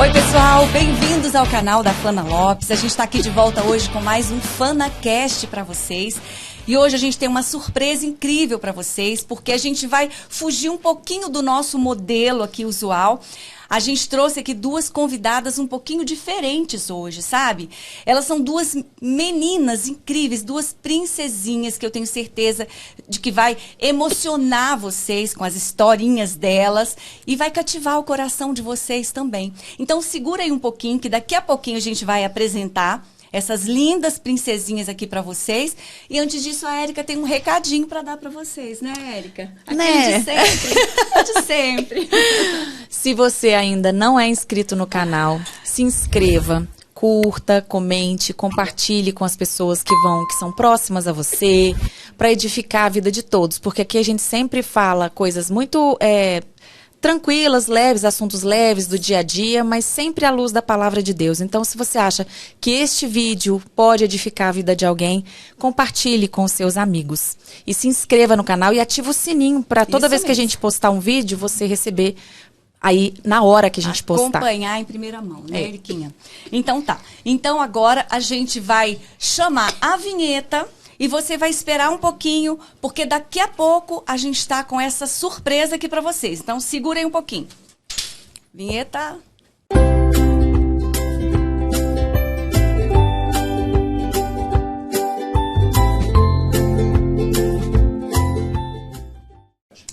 Oi, pessoal, bem-vindos ao canal da Fana Lopes. A gente está aqui de volta hoje com mais um FanaCast para vocês. E hoje a gente tem uma surpresa incrível para vocês, porque a gente vai fugir um pouquinho do nosso modelo aqui usual. A gente trouxe aqui duas convidadas um pouquinho diferentes hoje, sabe? Elas são duas meninas incríveis, duas princesinhas que eu tenho certeza de que vai emocionar vocês com as historinhas delas e vai cativar o coração de vocês também. Então segura aí um pouquinho que daqui a pouquinho a gente vai apresentar essas lindas princesinhas aqui pra vocês. E antes disso, a Érica tem um recadinho pra dar pra vocês, né, Érica? Aquele de sempre. De sempre. Se você ainda não é inscrito no canal, se inscreva, curta, comente, compartilhe com as pessoas que são próximas a você, pra edificar a vida de todos. Porque aqui a gente sempre fala coisas muito tranquilas, leves, assuntos leves do dia a dia, mas sempre à luz da palavra de Deus. Então, se você acha que este vídeo pode edificar a vida de alguém, compartilhe com os seus amigos. E se inscreva no canal e ative o sininho para toda vez que a gente postar um vídeo, você receber aí na hora que a gente postar. Acompanhar em primeira mão, né, Eriquinha? Então tá. Então agora a gente vai chamar a vinheta. E você vai esperar um pouquinho, porque daqui a pouco a gente está com essa surpresa aqui para vocês. Então, segura aí um pouquinho. Vinheta.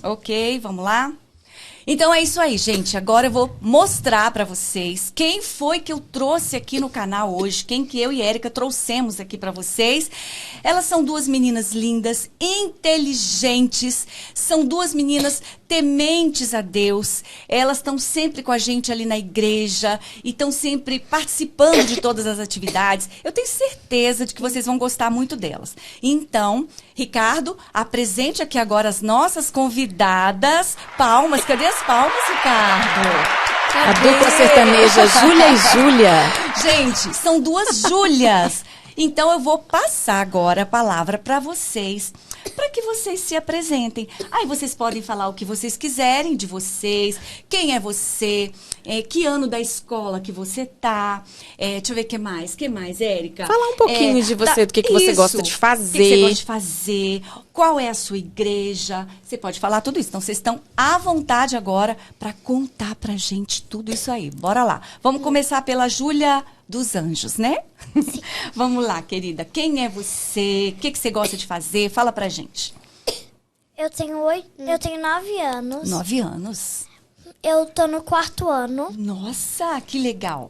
Ok, vamos lá. Então é isso aí, gente. Agora eu vou mostrar pra vocês quem foi que eu trouxe aqui no canal hoje, quem que eu e Érica trouxemos aqui pra vocês. Elas são duas meninas lindas, inteligentes, são duas meninas tementes a Deus. Elas estão sempre com a gente ali na igreja e estão sempre participando de todas as atividades. Eu tenho certeza de que vocês vão gostar muito delas. Então, Ricardo, apresente aqui agora as nossas convidadas. Palmas, cadê as palmas, Ricardo? A dupla sertaneja Júlia e Júlia. Gente, são duas Júlias. Então eu vou passar agora a palavra para vocês, para que vocês se apresentem. Aí vocês podem falar o que vocês quiserem de vocês, quem é você, que ano da escola que você tá, deixa eu ver o que mais, Érica? Falar um pouquinho de você, do que você gosta de fazer. O que você gosta de fazer, qual é a sua igreja, você pode falar tudo isso. Então vocês estão à vontade agora para contar pra gente tudo isso aí. Bora lá. Vamos começar pela Júlia dos Anjos, né? Sim. Vamos lá, querida. Quem é você? O que você gosta de fazer? Fala pra gente. Eu tenho 9 anos. 9 anos. Eu tô no 4º ano. Nossa, que legal.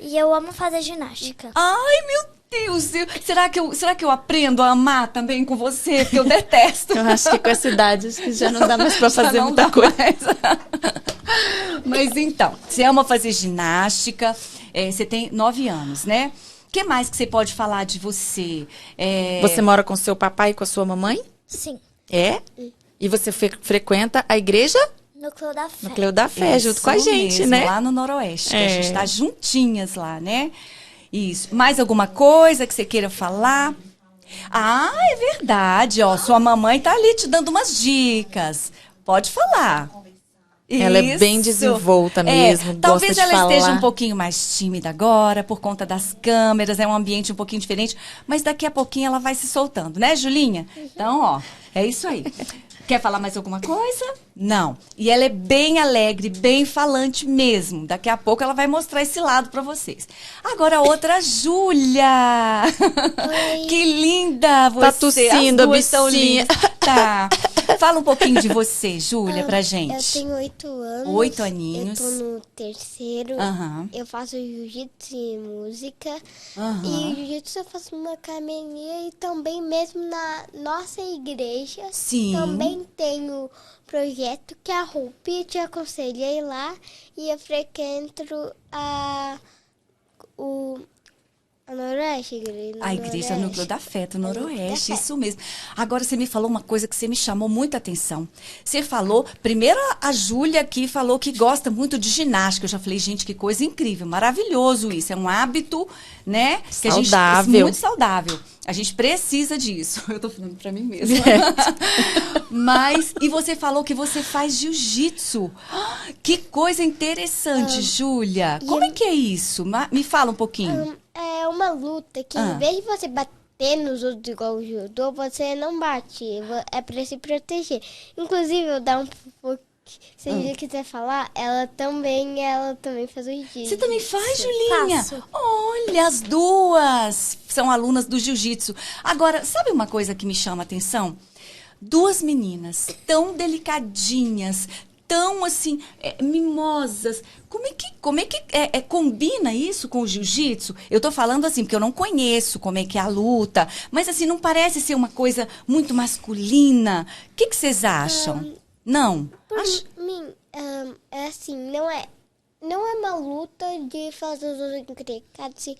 E eu amo fazer ginástica. Ai, meu Deus. Será que eu aprendo a amar também com você? Porque eu detesto. Eu acho que com essa idade acho que já não dá mais pra fazer muita coisa. Mas então, você ama fazer ginástica, você tem 9 anos, né? O que mais que você pode falar de você? Você mora com seu papai e com a sua mamãe? Sim. É? E você frequenta a igreja? Núcleo da Fé. Núcleo da Fé, junto com a gente, mesmo, né? Lá no Noroeste, que a gente tá juntinhas lá, né? Isso. Mais alguma coisa que você queira falar? Ah, é verdade, ó. Sua mamãe tá ali te dando umas dicas. Pode falar. Ela é bem desenvolta mesmo, talvez gosta de ela falar. esteja um pouquinho mais tímida agora, por conta das câmeras, é um ambiente um pouquinho diferente, mas daqui a pouquinho ela vai se soltando, né, Julinha? Então, ó, é isso aí. Quer falar mais alguma coisa? Não. E ela é bem alegre, bem falante mesmo. Daqui a pouco ela vai mostrar esse lado pra vocês. Agora a outra, Júlia. Que linda você. Tá tossindo, as duas são bichinha. lindas. Tá. Fala um pouquinho de você, Júlia, pra gente. Eu tenho 8 anos. 8 aninhos. Eu tô no 3º. Aham. Eu faço jiu-jitsu e música. Aham. E jiu-jitsu eu faço uma academia e também mesmo na nossa igreja. Sim. Também tenho projeto que a Rupi te aconselhei lá e eu frequento a Noroeste, A Igreja Núcleo da Fé, do Noroeste, da Fé. isso mesmo. Agora você me falou uma coisa que você me chamou muita atenção. Você falou, primeiro a Júlia aqui falou que gosta muito de ginástica. Eu já falei, gente, que coisa incrível, maravilhoso isso. É um hábito, né? Que a gente, Saudável. muito saudável. A gente precisa disso. Eu tô falando pra mim mesma. E você falou que você faz jiu-jitsu. Que coisa interessante, Júlia. Como é que é isso? Me fala um pouquinho. É uma luta que, em vez de você bater nos outros igual o judô, você não bate. É pra se proteger. Inclusive, eu dar um pouco. Se a Júlia quiser falar, ela também faz o jiu-jitsu. Você também faz, Julinha? Faço. Olha, as duas são alunas do jiu-jitsu. Agora, sabe uma coisa que me chama a atenção? Duas meninas tão delicadinhas, tão assim, mimosas. Como é que combina isso com o jiu-jitsu? Eu tô falando assim, porque eu não conheço como é que é a luta, mas assim, não parece ser uma coisa muito masculina. O que vocês acham? Não? Por mim, é assim, não é uma luta de fazer os outros encrencados,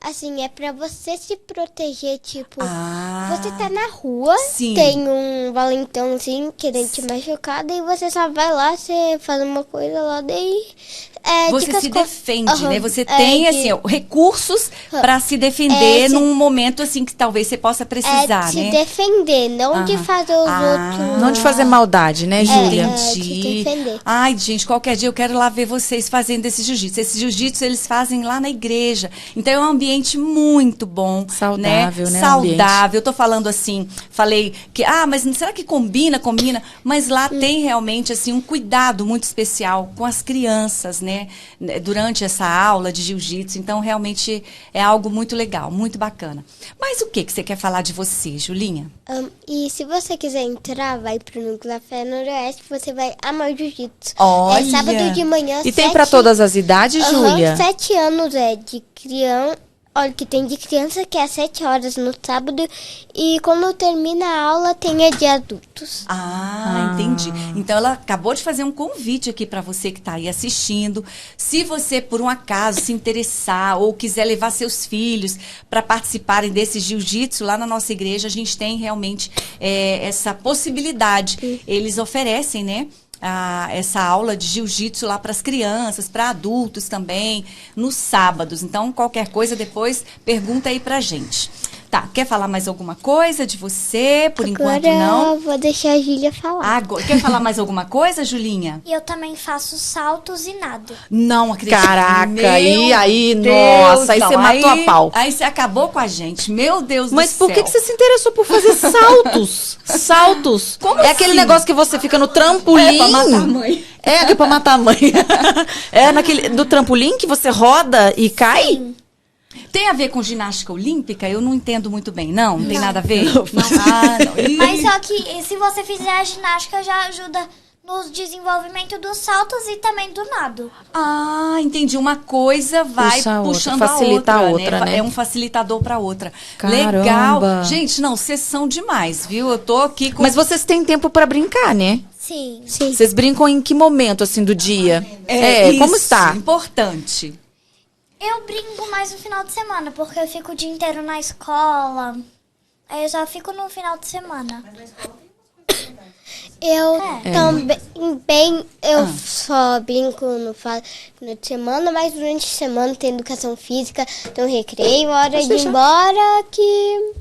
assim, é pra você se proteger, tipo, você tá na rua, Sim. tem um valentão, assim, querendo te machucar, daí você só vai lá, você faz uma coisa lá, daí... Você se defende, né? Você tem, assim, recursos pra se defender num momento, assim, que talvez você possa precisar, né? né? De defender, não de fazer os outros... Não de fazer maldade, né, Júlia? Entendi. De defender. Ai, gente, qualquer dia eu quero lá ver vocês fazendo esse jiu-jitsu. Esse jiu-jitsu eles fazem lá na igreja. Então é um ambiente muito bom. Saudável, né? Saudável. Eu tô falando assim, falei que, mas será que combina? Mas lá tem realmente, assim, um cuidado muito especial com as crianças, né? Durante essa aula de jiu-jitsu. Então, realmente é algo muito legal, muito bacana. Mas o que você quer falar de você, Julinha? E se você quiser entrar, vai pro Núcleo da Fé Noroeste, você vai amar o jiu-jitsu. Olha! É sábado de manhã, E tem pra todas as idades, Júlia? 7 anos de criança. Olha, que tem de criança que é às 7 horas no sábado. E quando termina a aula, tem a de adultos. Entendi. Então, ela acabou de fazer um convite aqui para você que está aí assistindo. Se você, por um acaso, se interessar ou quiser levar seus filhos para participarem desse jiu-jitsu, lá na nossa igreja, a gente tem realmente essa possibilidade. Eles oferecem, né? Essa aula de jiu-jitsu lá para as crianças, para adultos também, nos sábados. Então, qualquer coisa depois, pergunta aí pra gente. Tá, quer falar mais alguma coisa de você? Por enquanto, não. Agora eu vou deixar a Júlia falar. Quer falar mais alguma coisa, Julinha? E eu também faço saltos e nado. Não acredito. Caraca, e aí, Deus, nossa, aí não. você matou a pau. Aí você acabou com a gente, meu Deus Mas do por céu. que você se interessou por fazer saltos? Saltos? Como é aquele assim? negócio que você fica no trampolim. É pra matar a mãe. É pra matar a mãe. Do trampolim que você roda e cai? Sim. Tem a ver com ginástica olímpica? Eu não entendo muito bem. Não tem nada a ver? Não. Não. Ih. Mas só que se você fizer a ginástica, já ajuda no desenvolvimento dos saltos e também do nado. Entendi. Uma coisa vai Puxa a outra, puxando facilita a a outra, outra, né? É um facilitador pra outra. Caramba. Legal. Gente, não, vocês são demais, viu? Eu tô aqui com... Mas vocês têm tempo pra brincar, né? Sim. Vocês brincam em que momento, assim, do dia? Como isso, está? Importante. Eu brinco mais no final de semana, porque eu fico o dia inteiro na escola. Aí eu só fico no final de semana. Eu também, só brinco no final de semana, mas durante a semana tem educação física, tem um recreio, hora de ir embora, que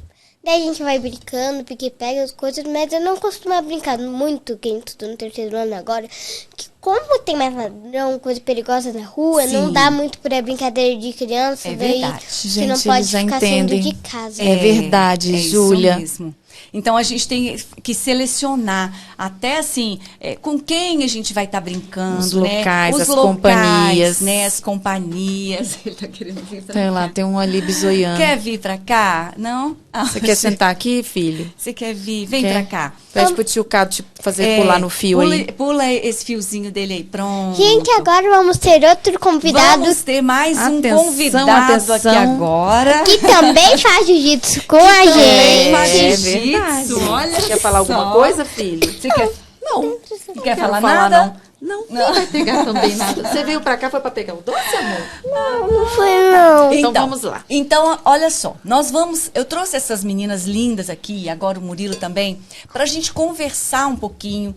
daí a gente vai brincando, porque pega as coisas, mas eu não costumo brincar muito, quem estuda no 3º ano agora, que como tem mais ladrão, coisa perigosa na rua, Sim. não dá muito pra brincadeira de criança, daí verdade. você Gente, não pode eles já ficar entendem. saindo de casa. É verdade, Júlia. Isso mesmo. Então, a gente tem que selecionar até, assim, com quem a gente vai estar brincando, Os né? locais, Os as locais, companhias. né? As companhias. Ele tá querendo vir pra Sei lá, cá. tem um ali bisoiando. Quer vir pra cá? Não? Você quer sentar aqui, filho? Você quer vir? Vem Quer? pra cá. Pede pro tio Cado te fazer pular no fio aí. Pula esse fiozinho dele aí, pronto. Gente, agora vamos ter outro convidado Vamos ter mais Atenção, um convidado atenção. aqui agora. que também faz jiu-jitsu com a Também gente. faz É jiu-jitsu, olha Você quer falar alguma só. coisa, filho? Você quer... Não. Não quer falar falar, nada? Não, nem vai pegar também nada. Você veio pra cá, foi pra pegar o doce, amor? Não foi, não. Então vamos lá. Então, olha só, eu trouxe essas meninas lindas aqui, e agora o Murilo também, pra gente conversar um pouquinho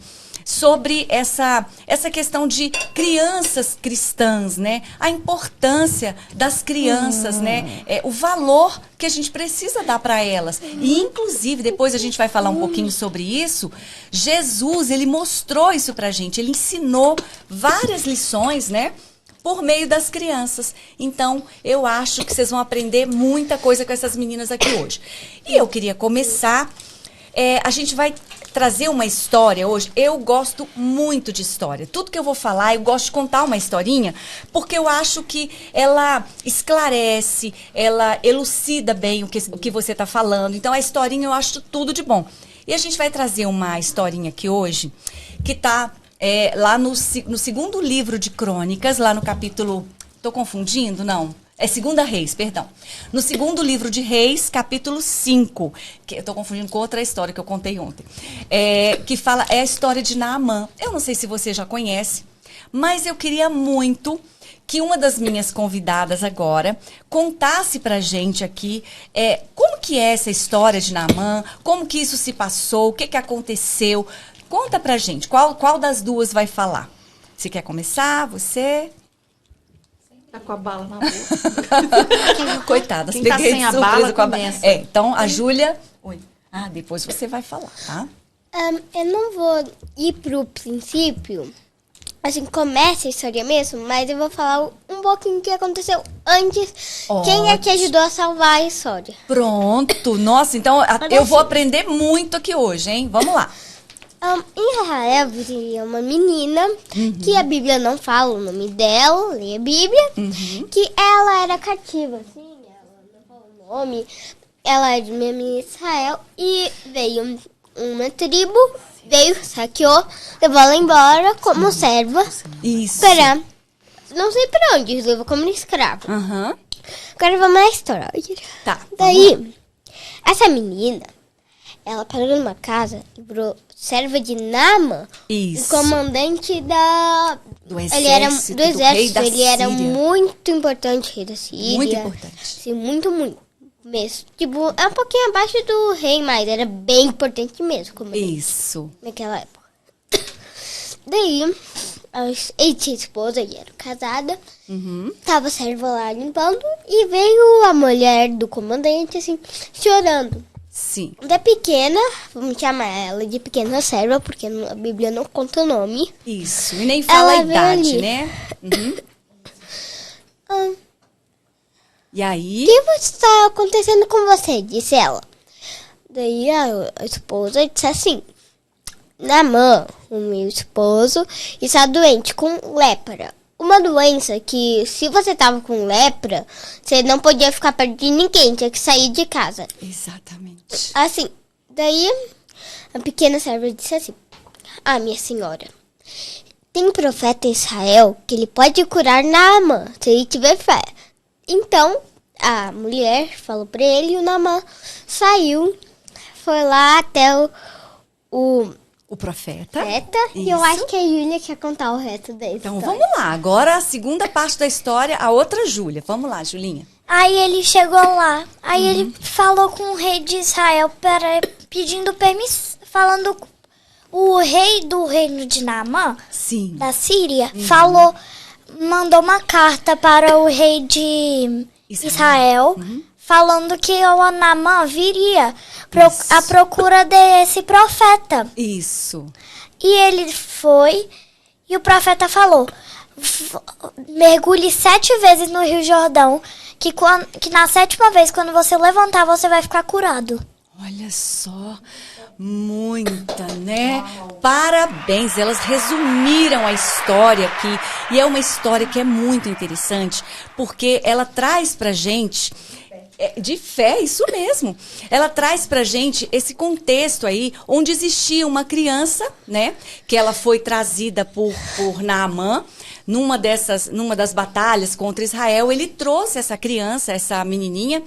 sobre essa questão de crianças cristãs, né? A importância das crianças, né? O valor que a gente precisa dar para elas. E, inclusive, depois a gente vai falar um pouquinho sobre isso, Jesus, ele mostrou isso pra gente, ele ensinou várias lições, né? Por meio das crianças. Então, eu acho que vocês vão aprender muita coisa com essas meninas aqui hoje. E eu queria começar, a gente vai trazer uma história hoje. Eu gosto muito de história. Tudo que eu vou falar, eu gosto de contar uma historinha, porque eu acho que ela esclarece, ela elucida bem o que você está falando. Então, a historinha eu acho tudo de bom. E a gente vai trazer uma historinha aqui hoje, que está lá no segundo livro de Crônicas, lá no capítulo... Estou confundindo? Não. É 2 Reis, perdão. No segundo livro de Reis, capítulo 5. Que eu estou confundindo com outra história que eu contei ontem. Que fala, a história de Naamã. Eu não sei se você já conhece, mas eu queria muito que uma das minhas convidadas agora contasse pra gente aqui como que é essa história de Naamã, como que isso se passou, o que aconteceu. Conta pra gente, qual das duas vai falar? Você quer começar? Você? Tá com a bala na boca. Coitadas, Quem tá peguei sem de a surpresa bala, com a começa. Então, a Júlia... Oi. Depois você vai falar, tá? Eu não vou ir pro princípio, assim, começa a história mesmo, mas eu vou falar um pouquinho o que aconteceu antes. Quem é que ajudou a salvar a história? Pronto. Nossa, então eu vou aprender muito aqui hoje, hein? Vamos lá. Em Israel vivia uma menina que a Bíblia não fala o nome dela, lê a Bíblia, que ela era cativa, assim, ela não fala o nome, ela é de Israel e veio uma tribo, saqueou, levou ela embora como serva. Isso. Não sei pra onde, levou como escrava. Aham. Agora vamos à história. Tá. Daí, essa menina, ela parou numa casa e virou serva de Naamã, Isso. o comandante Do exército, ele era do exército, rei da ele era Síria. muito importante, rei da Síria. Muito importante. Sim, muito mesmo. Tipo, é um pouquinho abaixo do rei, mas era bem importante mesmo, como Isso. naquela época. Daí, ele tinha esposa e era casada. Tava a serva lá limpando e veio a mulher do comandante, assim, chorando. Sim. Da pequena, vamos chamar ela de pequena serva, porque a Bíblia não conta o nome. Isso. E nem fala a Ela veio idade, ali. né? E aí? O que está acontecendo com você? Disse ela. Daí a esposa disse assim: Naamã, o meu esposo, está doente com lepra. Uma doença que, se você tava com lepra, você não podia ficar perto de ninguém, tinha que sair de casa. Exatamente. Assim, daí a pequena serva disse assim: minha senhora, tem um profeta em Israel que ele pode curar Naamã, se ele tiver fé. Então, a mulher falou pra ele e o Naamã saiu, foi lá até o profeta. e eu Isso. acho que a Júlia quer contar o resto da história. Então vamos lá. Agora a segunda parte da história, a outra Júlia. Vamos lá, Julinha. Aí ele chegou lá, aí ele falou com o rei de Israel pedindo permissão, falando o rei do reino de Naamã, Sim. da Síria, mandou uma carta para o rei de Israel, falando que o Naamã viria à procura desse profeta. Isso. E ele foi, e o profeta falou: mergulhe 7 vezes no Rio Jordão, que na 7ª vez, quando você levantar, você vai ficar curado. Olha só, muita, né? Parabéns, elas resumiram a história aqui. E é uma história que é muito interessante, porque ela traz pra gente... de fé, isso mesmo. Ela traz pra gente esse contexto aí, onde existia uma criança, né? Que ela foi trazida por Naamã, numa das batalhas contra Israel. Ele trouxe essa criança, essa menininha,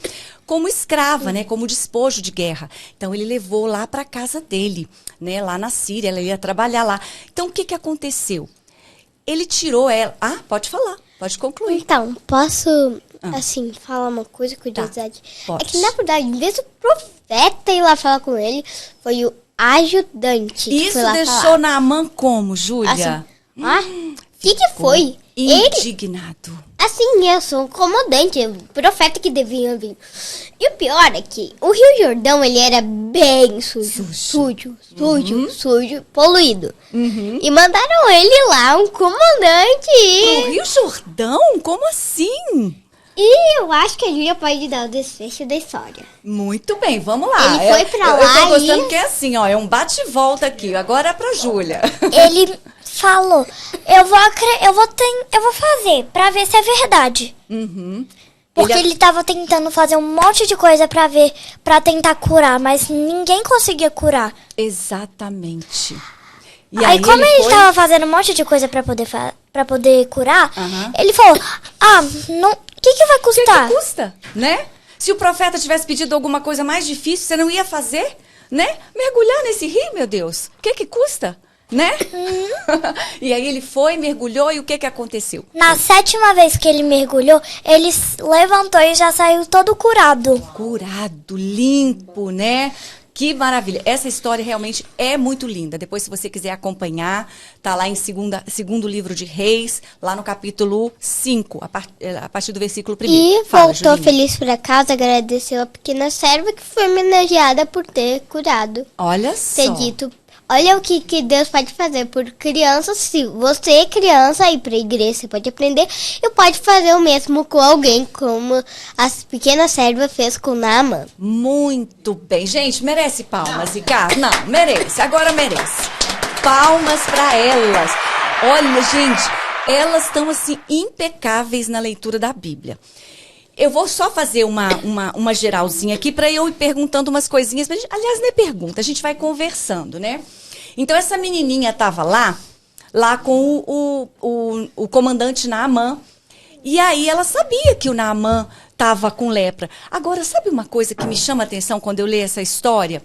como escrava, né? Como despojo de guerra. Então, ele levou lá pra casa dele, né? Lá na Síria, ela ia trabalhar lá. Então, o que aconteceu? Ele tirou ela... pode falar, pode concluir. Então, posso, assim, falar uma coisa, curiosidade? Pode. É que, na verdade, em vez do profeta ir lá falar com ele, foi ajudante. que Isso foi lá deixou falar. Naamã como, Júlia? Assim, que foi? Ele, Indignado. assim, eu sou um comandante, o profeta que devia vir. E o pior é que o Rio Jordão, ele era bem sujo, poluído. E mandaram ele lá, um comandante. O Rio Jordão? Como assim? E eu acho que a Júlia pode dar o desfecho da história. Muito bem, vamos lá. Ele foi pra eu lá tô gostando e- que é assim, ó, é um bate-volta aqui. Agora é pra Júlia. Ele falou, eu vou fazer pra ver se é verdade. Uhum. Porque Ele- ele tava tentando fazer um monte de coisa pra tentar curar, mas ninguém conseguia curar. Exatamente. E Aí como ele foi- tava fazendo um monte de coisa pra poder curar, Aham. ele falou, não, o que vai O que custar? que custa, né? Se o profeta tivesse pedido alguma coisa mais difícil, você não ia fazer, né? Mergulhar nesse rio, meu Deus. O que custa, né? E aí ele foi, mergulhou e o que aconteceu? Na 7ª vez que ele mergulhou, ele levantou e já saiu todo curado. Curado, limpo, né? Que maravilha. Essa história realmente é muito linda. Depois, se você quiser acompanhar, tá lá em segundo livro de Reis, lá no capítulo 5, a partir do versículo 1. E Fala, voltou Julinha. feliz pra casa, agradeceu a pequena serva que foi homenageada por ter curado. Olha só. Ter dito, olha o que Deus pode fazer por crianças. Se você é criança e ir pra igreja, você pode aprender. E pode fazer o mesmo com alguém, como a pequena serva fez com Naamã. Muito bem. Gente, merece palmas, Ricardo? Não, merece. Agora merece. Palmas pra elas. Olha, gente, elas estão assim impecáveis na leitura da Bíblia. Eu vou só fazer uma geralzinha aqui para eu ir perguntando umas coisinhas. Aliás, não é pergunta, a gente vai conversando, né? Então, essa menininha estava lá com o comandante Naamã. E aí, ela sabia que o Naamã estava com lepra. Agora, sabe uma coisa que me chama a atenção quando eu leio essa história?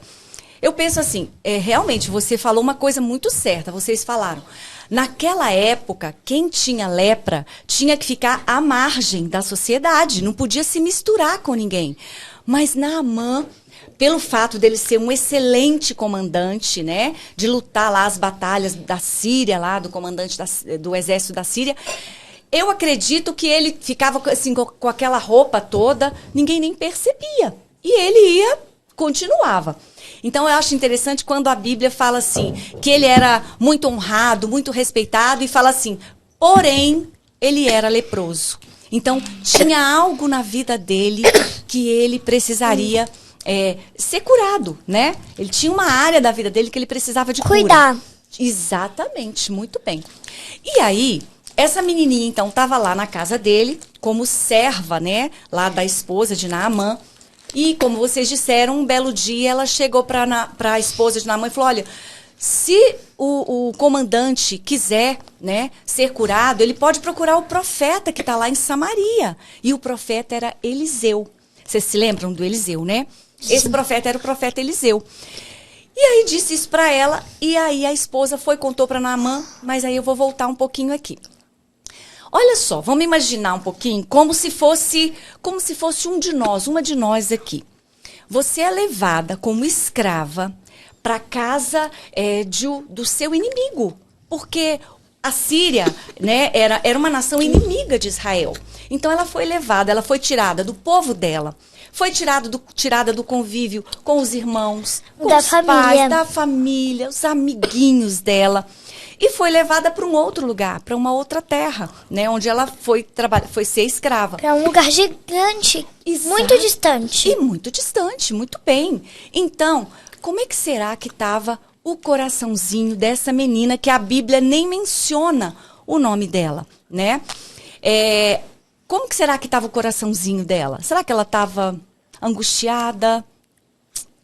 Eu penso assim, realmente, você falou uma coisa muito certa, vocês falaram. Naquela época, quem tinha lepra tinha que ficar à margem da sociedade, não podia se misturar com ninguém. Mas Naamã, pelo fato dele ser um excelente comandante, né, de lutar lá as batalhas da Síria, lá do comandante do exército da Síria, eu acredito que ele ficava assim com aquela roupa toda, ninguém nem percebia. E ele continuava. Então, eu acho interessante quando a Bíblia fala assim, que ele era muito honrado, muito respeitado, e fala assim, porém, ele era leproso. Então, tinha algo na vida dele que ele precisaria ser curado, né? Ele tinha uma área da vida dele que ele precisava de Cuidar. cura. Exatamente, muito bem. E aí, essa menininha, então, estava lá na casa dele, como serva, né? Lá da esposa de Naamã. E, como vocês disseram, um belo dia ela chegou para a esposa de Naamã e falou, olha, se o comandante quiser, né, ser curado, ele pode procurar o profeta que está lá em Samaria. E o profeta era Eliseu. Vocês se lembram do Eliseu, né? Esse profeta era o profeta Eliseu. E aí disse isso para ela, e aí a esposa contou para Naamã, mas aí eu vou voltar um pouquinho aqui. Olha só, vamos imaginar um pouquinho como se fosse uma de nós aqui. Você é levada como escrava para a casa do seu inimigo, porque a Síria, né, era uma nação inimiga de Israel. Então ela foi levada, ela foi tirada do povo dela, foi tirada do convívio com os irmãos, com Da os família. pais, da família, os amiguinhos dela. E foi levada para um outro lugar, para uma outra terra, né, onde ela foi ser escrava. Pra um lugar gigante, Exato. muito distante. E muito distante, muito bem. Então, como é que será que estava o coraçãozinho dessa menina que a Bíblia nem menciona o nome dela, né? Como que será que estava o coraçãozinho dela? Será que ela estava angustiada?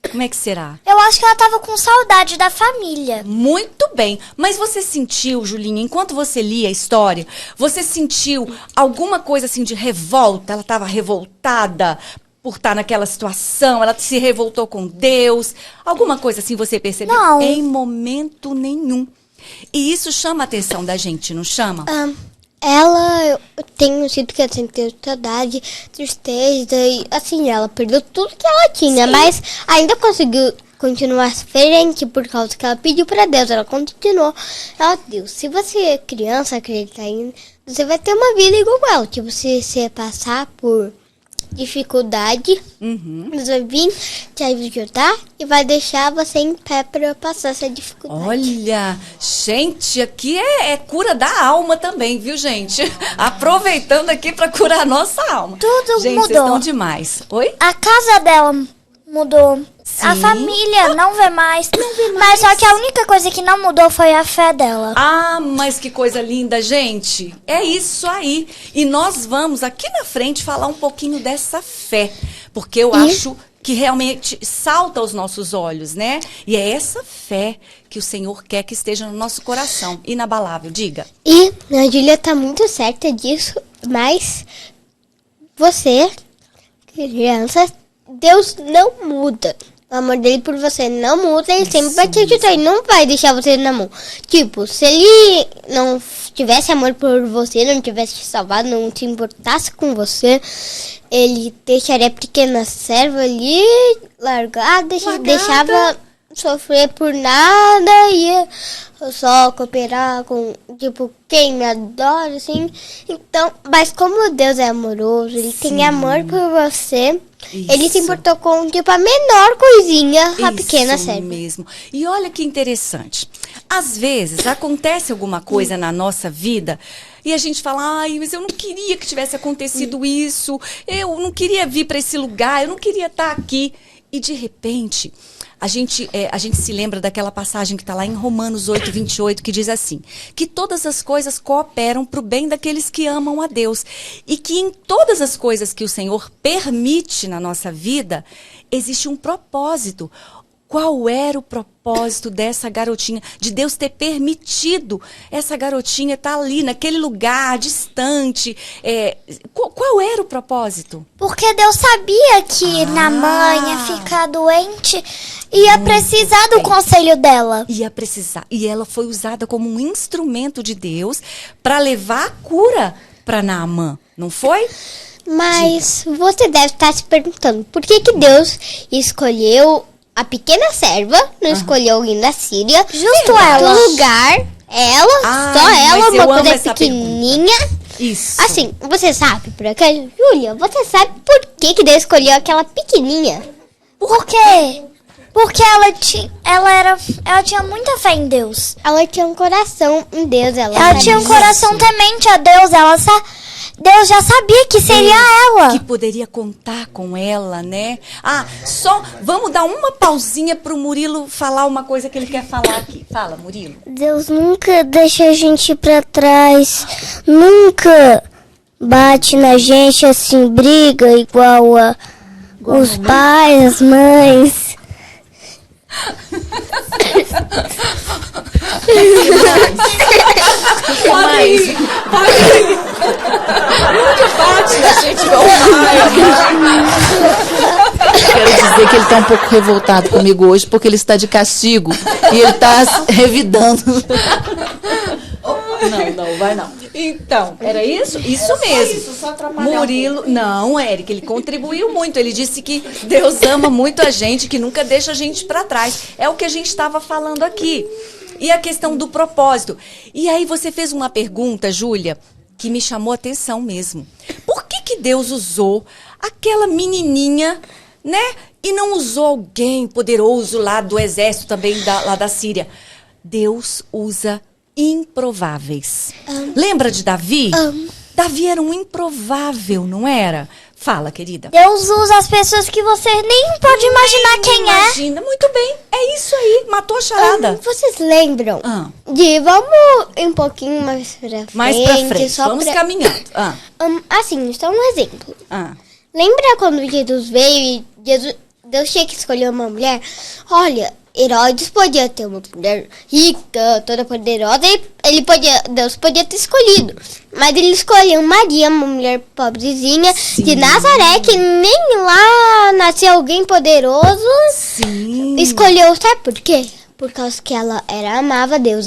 Como é que será? Eu acho que ela tava com saudade da família. Muito bem. Mas você sentiu, Julinha, enquanto você lia a história, você sentiu alguma coisa assim de revolta? Ela estava revoltada por estar naquela situação? Ela se revoltou com Deus? Alguma coisa assim você percebeu? Não. Em momento nenhum. E isso chama a atenção da gente, não chama? Eu tenho sentido que ela sentiu saudade, tristeza, e assim, ela perdeu tudo que ela tinha, Sim. mas ainda conseguiu continuar diferente por causa que ela pediu pra Deus. Ela continuou. Ela, Deus, se você é criança, acreditar em, você vai ter uma vida igual ela. Tipo, se você passar por dificuldade, Deus vai vir te ajudar e vai deixar você em pé pra passar essa dificuldade. Olha, gente, aqui é cura da alma também, viu, gente? Aproveitando aqui pra curar a nossa alma. Tudo gente, mudou. Vocês estão demais. Oi? A casa dela mudou. A Sim. família não vê mais. Mas só que a única coisa que não mudou foi a fé dela. Ah, mas que coisa linda, gente. É isso aí. E nós vamos aqui na frente falar um pouquinho dessa fé. Porque eu acho que realmente salta aos nossos olhos, né? E é essa fé que o Senhor quer que esteja no nosso coração. Inabalável, diga. E a Júlia tá muito certa disso, mas você, criança, Deus não muda. O amor dele por você não muda, ele sempre vai te ajudar, ele não vai deixar você na mão. Tipo, se ele não tivesse amor por você, não tivesse te salvado, não te importasse com você, ele deixaria a pequena serva ali, largada, deixava sofrer por nada, ia só cooperar com, tipo, quem me adora, assim. Então, mas como Deus é amoroso, ele tem amor por você, ele se importou com, tipo, a menor coisinha, a pequena serva. Mesmo. E olha que interessante. Às vezes, acontece alguma coisa na nossa vida e a gente fala, ai, mas eu não queria que tivesse acontecido isso, eu não queria vir para esse lugar, eu não queria estar aqui. E, de repente, a gente se lembra daquela passagem que está lá em Romanos 8, 28, que diz assim, que todas as coisas cooperam para o bem daqueles que amam a Deus. E que em todas as coisas que o Senhor permite na nossa vida, existe um propósito. Qual era o propósito dessa garotinha? De Deus ter permitido essa garotinha estar ali, naquele lugar distante. Qual era o propósito? Porque Deus sabia que Naamã ia ficar doente e ia precisar do conselho dela. Ia precisar. E ela foi usada como um instrumento de Deus para levar a cura para Naamã, não foi? Mas você deve estar se perguntando, por que Deus escolheu a pequena serva, não escolheu alguém da Síria, Justo ela. no lugar, só ela, mas eu uma amo coisa essa pequenininha. Isso. Assim, você sabe por acaso? Júlia, você sabe por que Deus escolheu aquela pequenininha? Por quê? Porque ela tinha muita fé em Deus. Ela tinha um coração em Deus. Ela tinha um coração temente a Deus. Deus já sabia que seria ela. Que poderia contar com ela, né? Só vamos dar uma pausinha pro Murilo falar uma coisa que ele quer falar aqui. Fala, Murilo. Deus nunca deixa a gente pra trás. Nunca bate na gente assim, briga igual os pais, as mães. Bate na gente igual Quero dizer que ele está um pouco revoltado comigo hoje porque ele está de castigo e ele está revidando. Não, vai não. Então, era isso? Isso mesmo. Murilo, não, Érica, ele contribuiu muito. Ele disse que Deus ama muito a gente, que nunca deixa a gente para trás. É o que a gente estava falando aqui. E a questão do propósito. E aí você fez uma pergunta, Júlia, que me chamou a atenção mesmo. Por que Deus usou aquela menininha, né? E não usou alguém poderoso lá do exército também, lá da Síria? Deus usa improváveis. Lembra de Davi? Davi era um improvável, não era? Fala, querida. Deus usa as pessoas que você nem pode imaginar quem é. Imagina, muito bem. É isso aí, matou a charada. Vocês lembram vamos um pouquinho mais pra frente. Mais pra frente, vamos caminhando. Assim, só um exemplo. Lembra quando Jesus veio e Deus tinha que escolher uma mulher? Olha, Herodes podia ter uma mulher rica, toda poderosa, e Deus podia ter escolhido. Mas ele escolheu Maria, uma mulher pobrezinha, de Nazaré, que nem lá nasceu alguém poderoso. Sim. Escolheu, sabe por quê? Por causa que ela amava Deus.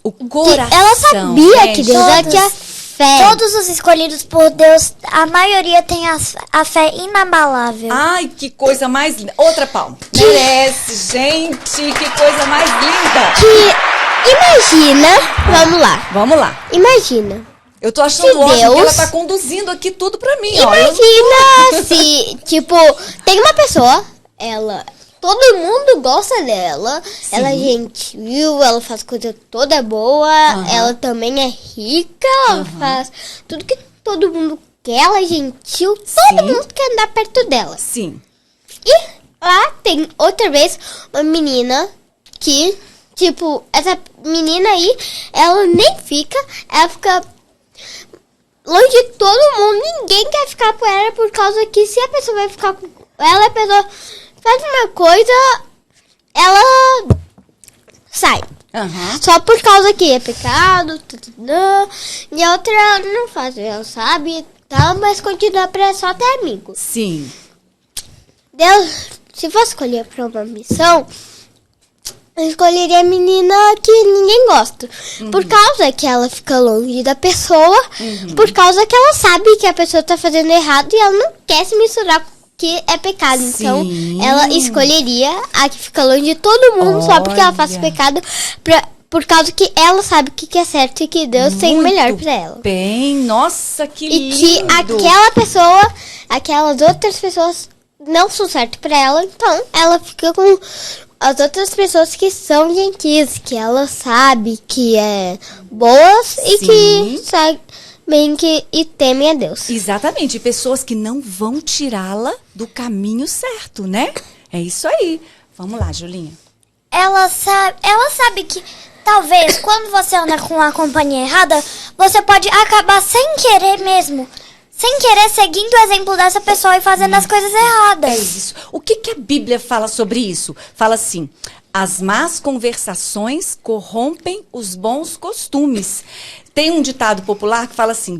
O coração. Ela sabia que Deus tinha fé. Todos os escolhidos por Deus, a maioria tem a fé inabalável. Ai, que coisa mais linda. Outra palma. Merece, gente. Que coisa mais linda. Que imagina, vamos lá. Vamos lá. Imagina. Eu tô achando ótimo Deus- que ela tá conduzindo aqui tudo pra mim, ó. Imagina se, tipo, tem uma pessoa, todo mundo gosta dela, ela é gentil, ela faz coisa toda boa, ela também é rica, ela faz tudo que todo mundo quer, ela é gentil, todo mundo quer andar perto dela. Sim. E lá tem outra vez uma menina que, tipo, essa menina aí, ela fica longe de todo mundo, ninguém quer ficar com ela por causa que se a pessoa vai ficar com ela, a pessoa faz uma coisa, ela sai. Aham. Só por causa que é pecado, e a outra não faz, ela sabe, tá, mas continua pra só ter amigos. Sim. Deus, se fosse escolher pra uma missão, eu escolheria a menina que ninguém gosta. Por causa que ela fica longe da pessoa, por causa que ela sabe que a pessoa tá fazendo errado e ela não quer se misturar com o que é pecado. Então, Sim. ela escolheria a que fica longe de todo mundo só porque ela faz Olha. pecado, por causa que ela sabe o que é certo e que Deus tem o melhor pra ela. Bem, nossa, que E lindo. que aquela pessoa, aquelas outras pessoas não são certas pra ela, então ela fica com as outras pessoas que são gentis, que ela sabe que é boas e Sim. que sabem que e temem a Deus. Exatamente, pessoas que não vão tirá-la do caminho certo, né? É isso aí. Vamos lá, Julinha. Ela sabe que talvez quando você anda com a companhia errada, você pode acabar sem querer mesmo. Sem querer, seguindo o exemplo dessa pessoa e fazendo as coisas erradas. É isso. O que a Bíblia fala sobre isso? Fala assim: as más conversações corrompem os bons costumes. Tem um ditado popular que fala assim: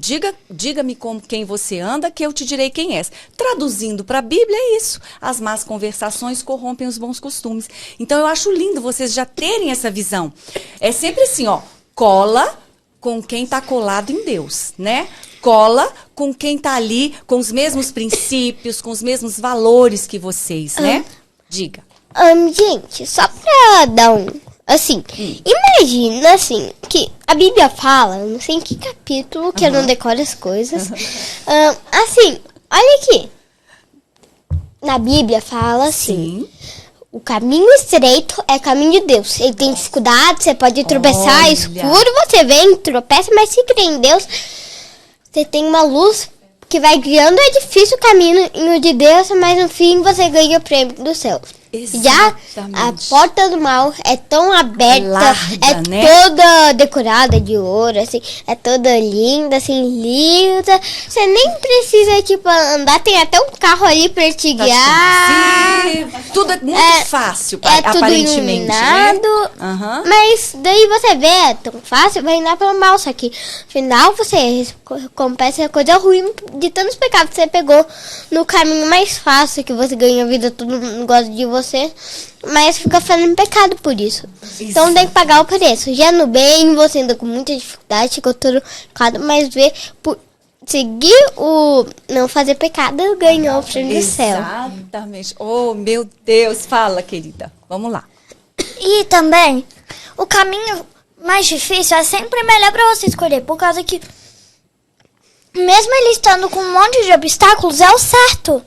diga-me com quem você anda, que eu te direi quem és. Traduzindo para a Bíblia é isso. As más conversações corrompem os bons costumes. Então eu acho lindo vocês já terem essa visão. É sempre assim, ó, cola com quem tá colado em Deus, né? Cola com quem tá ali com os mesmos princípios, com os mesmos valores que vocês, né? Diga. Gente, só pra dar um... Assim, imagina, assim, que a Bíblia fala, não sei em que capítulo, que eu não decoro as coisas. Assim, olha aqui. Na Bíblia fala assim... O caminho estreito é caminho de Deus. Ele tem dificuldade, você pode tropeçar, Olha. escuro, você vem, tropeça, mas se crê em Deus, você tem uma luz que vai guiando. É difícil o caminho de Deus, mas no fim você ganha o prêmio do céu. Já a Exatamente. porta do mal é tão aberta, Larga, né? toda decorada de ouro, assim, é toda linda, assim, linda. Você nem precisa, tipo, andar, tem até um carro ali pra te guiar. Sim, tudo é muito fácil, É tudo aparentemente, né? iluminado, Aham. mas daí você vê, é tão fácil, vai andar pelo mal, só que no final você recompensa a coisa ruim de tantos pecados que você pegou no caminho mais fácil, que você ganha a vida, todo mundo gosta de você, mas fica fazendo pecado por isso. Então tem que pagar o preço. Já no bem, você anda com muita dificuldade, ficou todo pecado, mas vê, por seguir o não fazer pecado, ganhou o prêmio do céu. Exatamente. Oh, meu Deus. Fala, querida. Vamos lá. E também, o caminho mais difícil é sempre melhor pra você escolher, por causa que, mesmo ele estando com um monte de obstáculos, é o certo.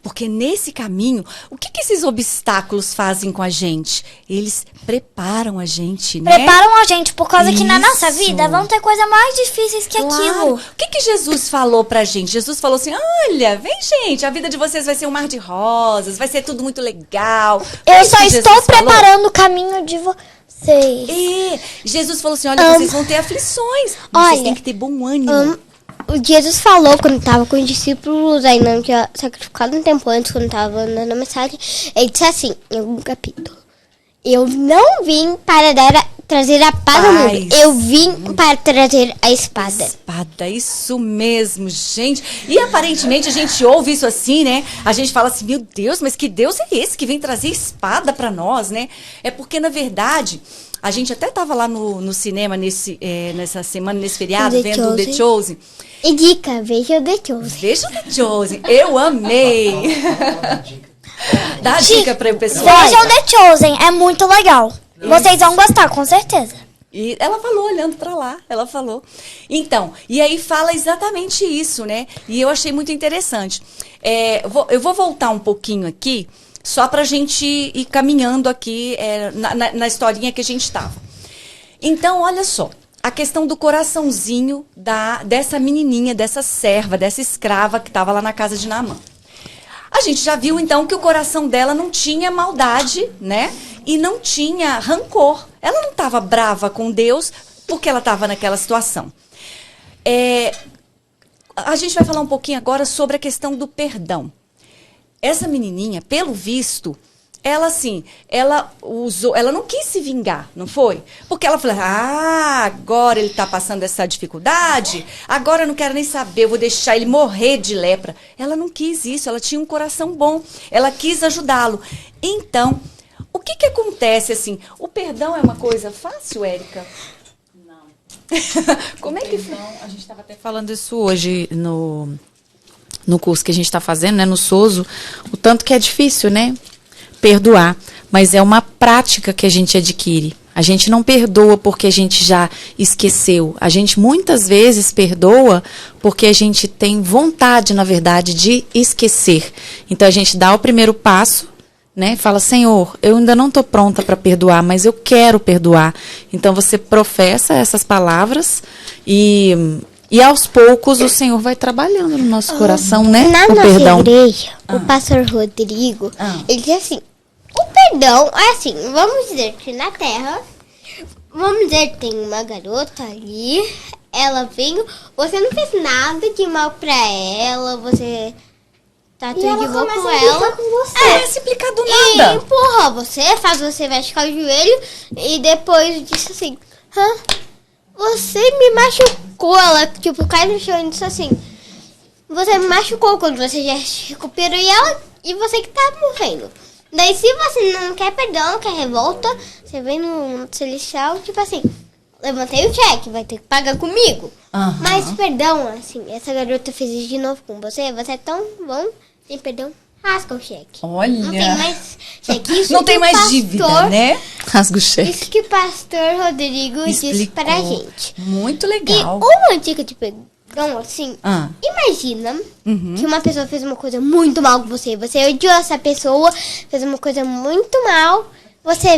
Porque nesse caminho, o que esses obstáculos fazem com a gente? Eles preparam a gente, né? Preparam a gente, por causa que na nossa Isso. vida vão ter coisas mais difíceis que Claro. aquilo. O que Jesus falou pra gente? Jesus falou assim: olha, vem, gente, a vida de vocês vai ser um mar de rosas, vai ser tudo muito legal. Foi Eu isso só que estou Jesus falou? preparando o caminho de vocês. É, Jesus falou assim: olha, vocês vão ter aflições, mas vocês olha, têm que ter bom ânimo. O Jesus falou quando estava com os discípulos, ainda não tinha sacrificado um tempo antes, quando estava andando a mensagem. Ele disse assim, em algum capítulo: eu não vim para trazer a paz ao mundo, eu vim para trazer a espada. Espada, isso mesmo, gente. E aparentemente a gente ouve isso assim, né? A gente fala assim: meu Deus, mas que Deus é esse que vem trazer espada pra nós, né? É porque, na verdade, A gente até tava lá no cinema nessa semana, nesse feriado, The vendo o The Chosen. Chosen. E dica, veja o The Chosen. Veja o The Chosen. Eu amei. Dá a dica para o pessoal. Vejam The Chosen, é muito legal. Vocês vão gostar, com certeza. E ela falou, olhando pra lá, ela falou. Então, e aí fala exatamente isso, né? E eu achei muito interessante. Eu vou voltar um pouquinho aqui, só pra gente ir caminhando aqui na historinha que a gente tava. Então, olha só, a questão do coraçãozinho dessa menininha, dessa serva, dessa escrava que tava lá na casa de Naamã. A gente já viu, então, que o coração dela não tinha maldade, né? E não tinha rancor. Ela não estava brava com Deus porque ela estava naquela situação. A gente vai falar um pouquinho agora sobre a questão do perdão. Essa menininha, pelo visto, ela não quis se vingar, não foi? Porque ela falou, agora ele está passando essa dificuldade, agora eu não quero nem saber, eu vou deixar ele morrer de lepra. Ela não quis isso, ela tinha um coração bom, ela quis ajudá-lo. Então, o que acontece assim? O perdão é uma coisa fácil, Érica? Não. Como é que perdão, a gente estava até falando isso hoje no curso que a gente está fazendo, né, no SOSO, o tanto que é difícil, né, perdoar, mas é uma prática que a gente adquire. A gente não perdoa porque a gente já esqueceu. A gente muitas vezes perdoa porque a gente tem vontade, na verdade, de esquecer. Então a gente dá o primeiro passo, né? Fala, Senhor, eu ainda não estou pronta para perdoar, mas eu quero perdoar. Então você professa essas palavras e aos poucos o Senhor vai trabalhando no nosso coração, né? Na o nossa perdão. igreja, o pastor Rodrigo, ele diz assim, o perdão é assim, vamos dizer que na Terra, vamos dizer que tem uma garota ali, ela veio, você não fez nada de mal pra ela, você tá tudo de boa com ela. Não se implicar do E nada. empurra você vai esticar o joelho e depois disse assim, você me machucou. Ela, tipo, cai no chão e disse assim, você me machucou quando você já recuperou e você que tá morrendo. Daí se você não quer perdão, não quer revolta, você vem no celestial, tipo assim, levantei o cheque, vai ter que pagar comigo. Aham. Mas perdão, assim, essa garota fez isso de novo com você é tão bom, tem perdão, rasga o cheque. Olha. Não tem mais cheque. Isso Não que tem o mais dívida, né? Rasga o cheque. Isso que o pastor Rodrigo disse Explicou. pra gente. Muito E legal. uma dica de perdão, assim, Ah. imagina que uma pessoa fez uma coisa muito mal com você. Você odiou essa pessoa, fez uma coisa muito mal. Você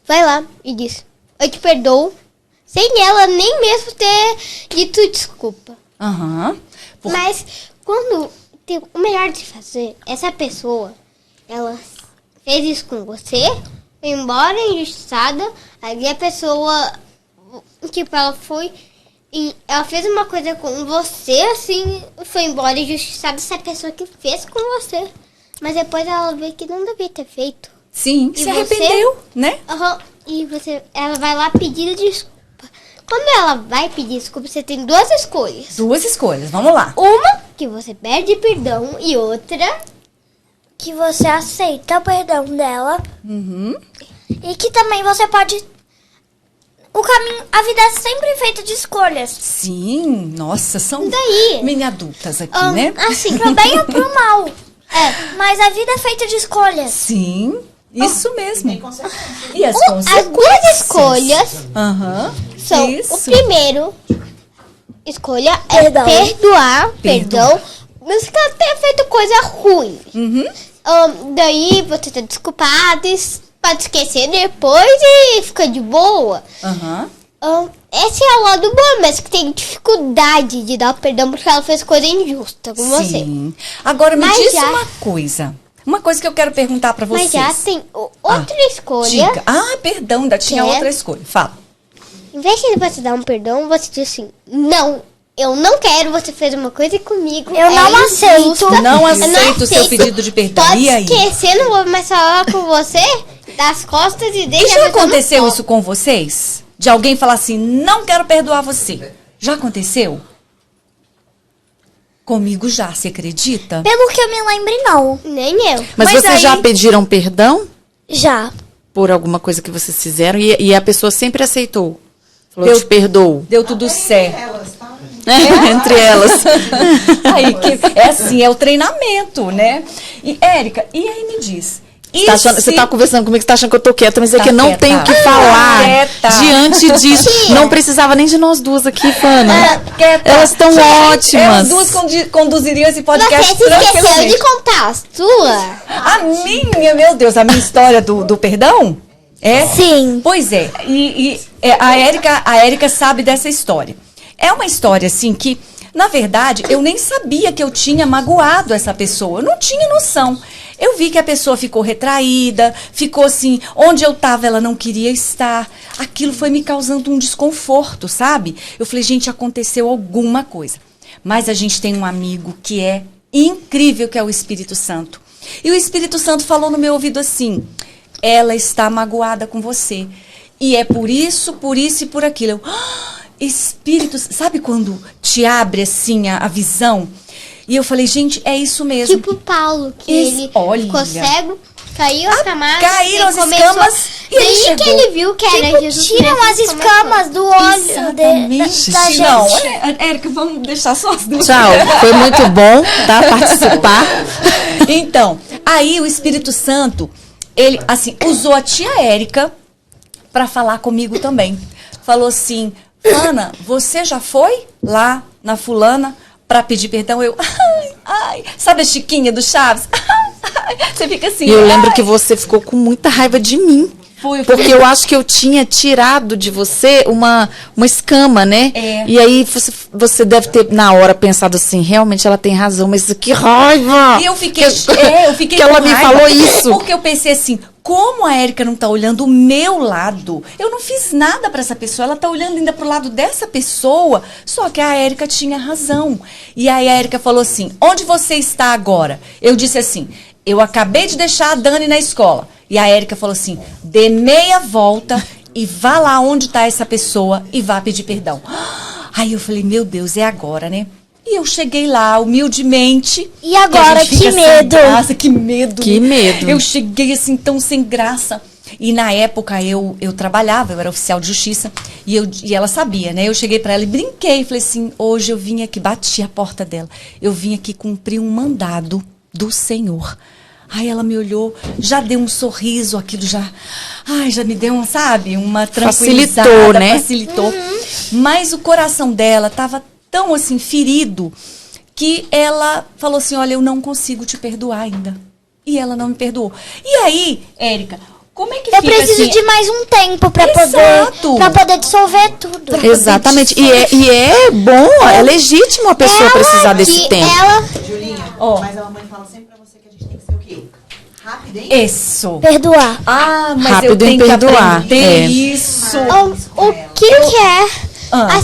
vai lá e diz, eu te perdoo. Sem ela nem mesmo ter dito desculpa. Aham. Mas o melhor de fazer, essa pessoa, ela fez isso com você, foi embora injustiçada, aí a pessoa, tipo, ela fez uma coisa com você, assim, foi embora injustiçada essa pessoa que fez com você. Mas depois ela vê que não devia ter feito. Sim, E se arrependeu, né? E ela vai lá pedir desculpa. Quando ela vai pedir desculpa, você tem duas escolhas. Duas escolhas, vamos lá. Uma, que você pede perdão, e outra, Que você aceita o perdão dela. Uhum. E que também você pode... A vida é sempre feita de escolhas. Sim, nossa, são Daí? mini adultas aqui, né? Assim, pro bem ou pro mal. Mas a vida é feita de escolhas. Sim, isso mesmo. E as as consequências? duas escolhas Aham. são, Isso. o primeiro escolha Perdão. é perdoar, perdão, mas que ela tenha feito coisa ruim. Uhum. Daí você tá desculpado, pode esquecer depois e fica de boa. Aham. Esse é o lado bom, mas que tem dificuldade de dar o perdão porque ela fez coisa injusta com você. Sim. Agora me Mas diz já- uma coisa. Uma coisa que eu quero perguntar pra vocês. Mas já tem outra escolha. Diga. Perdão, ainda tinha Que é? outra escolha. Fala. Em vez de você dar um perdão, você diz assim, não, eu não quero, você fez uma coisa comigo. Eu não injusta, aceito. Não eu aceito o seu aceito. pedido de perdão. Pode E aí? esquecer, não vou mais falar com você, das costas e deixa E já a pessoa no aconteceu colo. isso com vocês? De alguém falar assim, não quero perdoar você. Já aconteceu? Comigo já, você acredita? Pelo que eu me lembre, não. Nem eu. Mas Mas vocês aí- já pediram perdão? Já. por alguma coisa que vocês fizeram e a pessoa sempre aceitou. Falou, eu te perdoo. Deu tudo certo. Entre elas. Aí, é assim, é o treinamento, né? E, Érica, e aí me diz... Você tá conversando comigo, você tá achando que eu tô quieta, mas é que eu não quieta. tenho o que falar diante disso. Não precisava nem de nós duas aqui, Fana. Elas estão ótimas. Elas duas conduziriam esse podcast Você esqueceu tranquilamente. de contar a sua? A minha, meu Deus, a minha história do perdão? É? Sim. Pois é, a Érica sabe dessa história. É uma história, assim, que, na verdade, eu nem sabia que eu tinha magoado essa pessoa. Eu não tinha noção. Eu vi que a pessoa ficou retraída, ficou assim, onde eu estava ela não queria estar. Aquilo foi me causando um desconforto, sabe? Eu falei, gente, aconteceu alguma coisa. Mas a gente tem um amigo que é incrível, que é o Espírito Santo. E o Espírito Santo falou no meu ouvido assim, ela está magoada com você. E é por isso e por aquilo. Eu, Espírito, sabe quando te abre assim a visão? E eu falei, gente, é isso mesmo. Tipo o Paulo, que ele ficou cego, caiu a camada. Caíram as escamas e ele daí chegou. que ele viu que era Jesus. Tiram as escamas do olho Exatamente. da gente. Não, Érica, vamos deixar só as duas. Tchau, foi muito bom, tá? Participar. Então, aí o Espírito Santo, ele, assim, usou a tia Érica pra falar comigo também. Falou assim, Ana, você já foi lá na fulana pra pedir perdão? Eu, ai, sabe a Chiquinha do Chaves? Você fica assim. E eu lembro que você ficou com muita raiva de mim. Porque eu acho que eu tinha tirado de você uma escama, né? É. E aí você deve ter, na hora, pensado assim, realmente ela tem razão, mas que raiva! E eu fiquei que com ela me raiva, falou isso. Porque eu pensei assim, como a Érica não tá olhando o meu lado? Eu não fiz nada pra essa pessoa, ela tá olhando ainda pro lado dessa pessoa. Só que a Érica tinha razão. E aí a Érica falou assim, onde você está agora? Eu disse assim, eu acabei de deixar a Dani na escola. E a Érica falou assim, dê meia volta e vá lá onde está essa pessoa e vá pedir perdão. Aí eu falei, meu Deus, é agora, né? E eu cheguei lá, humildemente. E agora, que medo. Graça, que medo. Que medo. Eu cheguei assim, tão sem graça. E na época eu trabalhava, eu era oficial de justiça. E ela sabia, né? Eu cheguei pra ela e brinquei. Falei assim, hoje eu vim aqui, bati a porta dela. Eu vim aqui cumprir um mandado do Senhor. Aí ela me olhou, já deu um sorriso, aquilo já me deu, sabe, uma tranquilizada. Facilitou, né? Facilitou. Mas o coração dela estava tão, assim, ferido, que ela falou assim, olha, eu não consigo te perdoar ainda. E ela não me perdoou. E aí, Érica, como é que Eu fica preciso assim? de mais um tempo pra Exato. poder dissolver tudo. Exatamente. E é bom, é legítimo a pessoa precisar desse tempo. Julinha, Ó. mas a mamãe fala sempre pra você que a gente tem que ser o quê? Rápido, hein? Isso. Perdoar. Ah, mas Rápido eu tenho em que perdoar. aprender É. isso. O que é? Ah.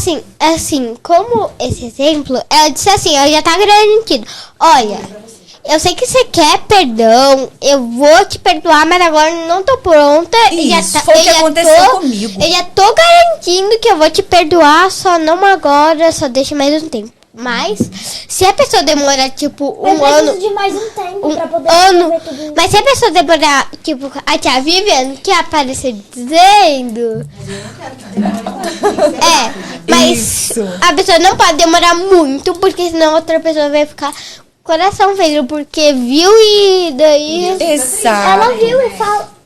Assim, como esse exemplo, ela disse assim, ela já tá garantido. Olha, eu sei que você quer perdão, eu vou te perdoar, mas agora eu não tô pronta. Isso, foi o que aconteceu comigo. Eu já tô garantindo que eu vou te perdoar, só não agora, só deixa mais um tempo. Mas, se a pessoa demorar, tipo, um ano... de mais um tempo Um ano, mas se a pessoa demorar, tipo, a tia Vivian, que apareceu dizendo... Mas Isso. a pessoa não pode demorar muito, porque senão outra pessoa vai ficar coração ferido, porque viu e daí... Exato. Ela viu e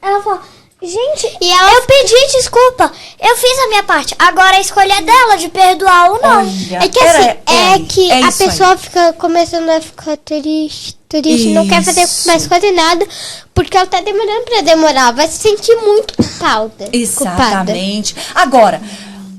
ela falou, gente, E ela- eu pedi desculpa, eu fiz a minha parte, agora a escolha é dela de perdoar ou não. Olha, É que assim, é a isso aí. pessoa fica começando a ficar triste, não quer fazer Isso. mais quase nada, porque ela tá demorando pra demorar, vai se sentir muito culpada. Exatamente. Agora,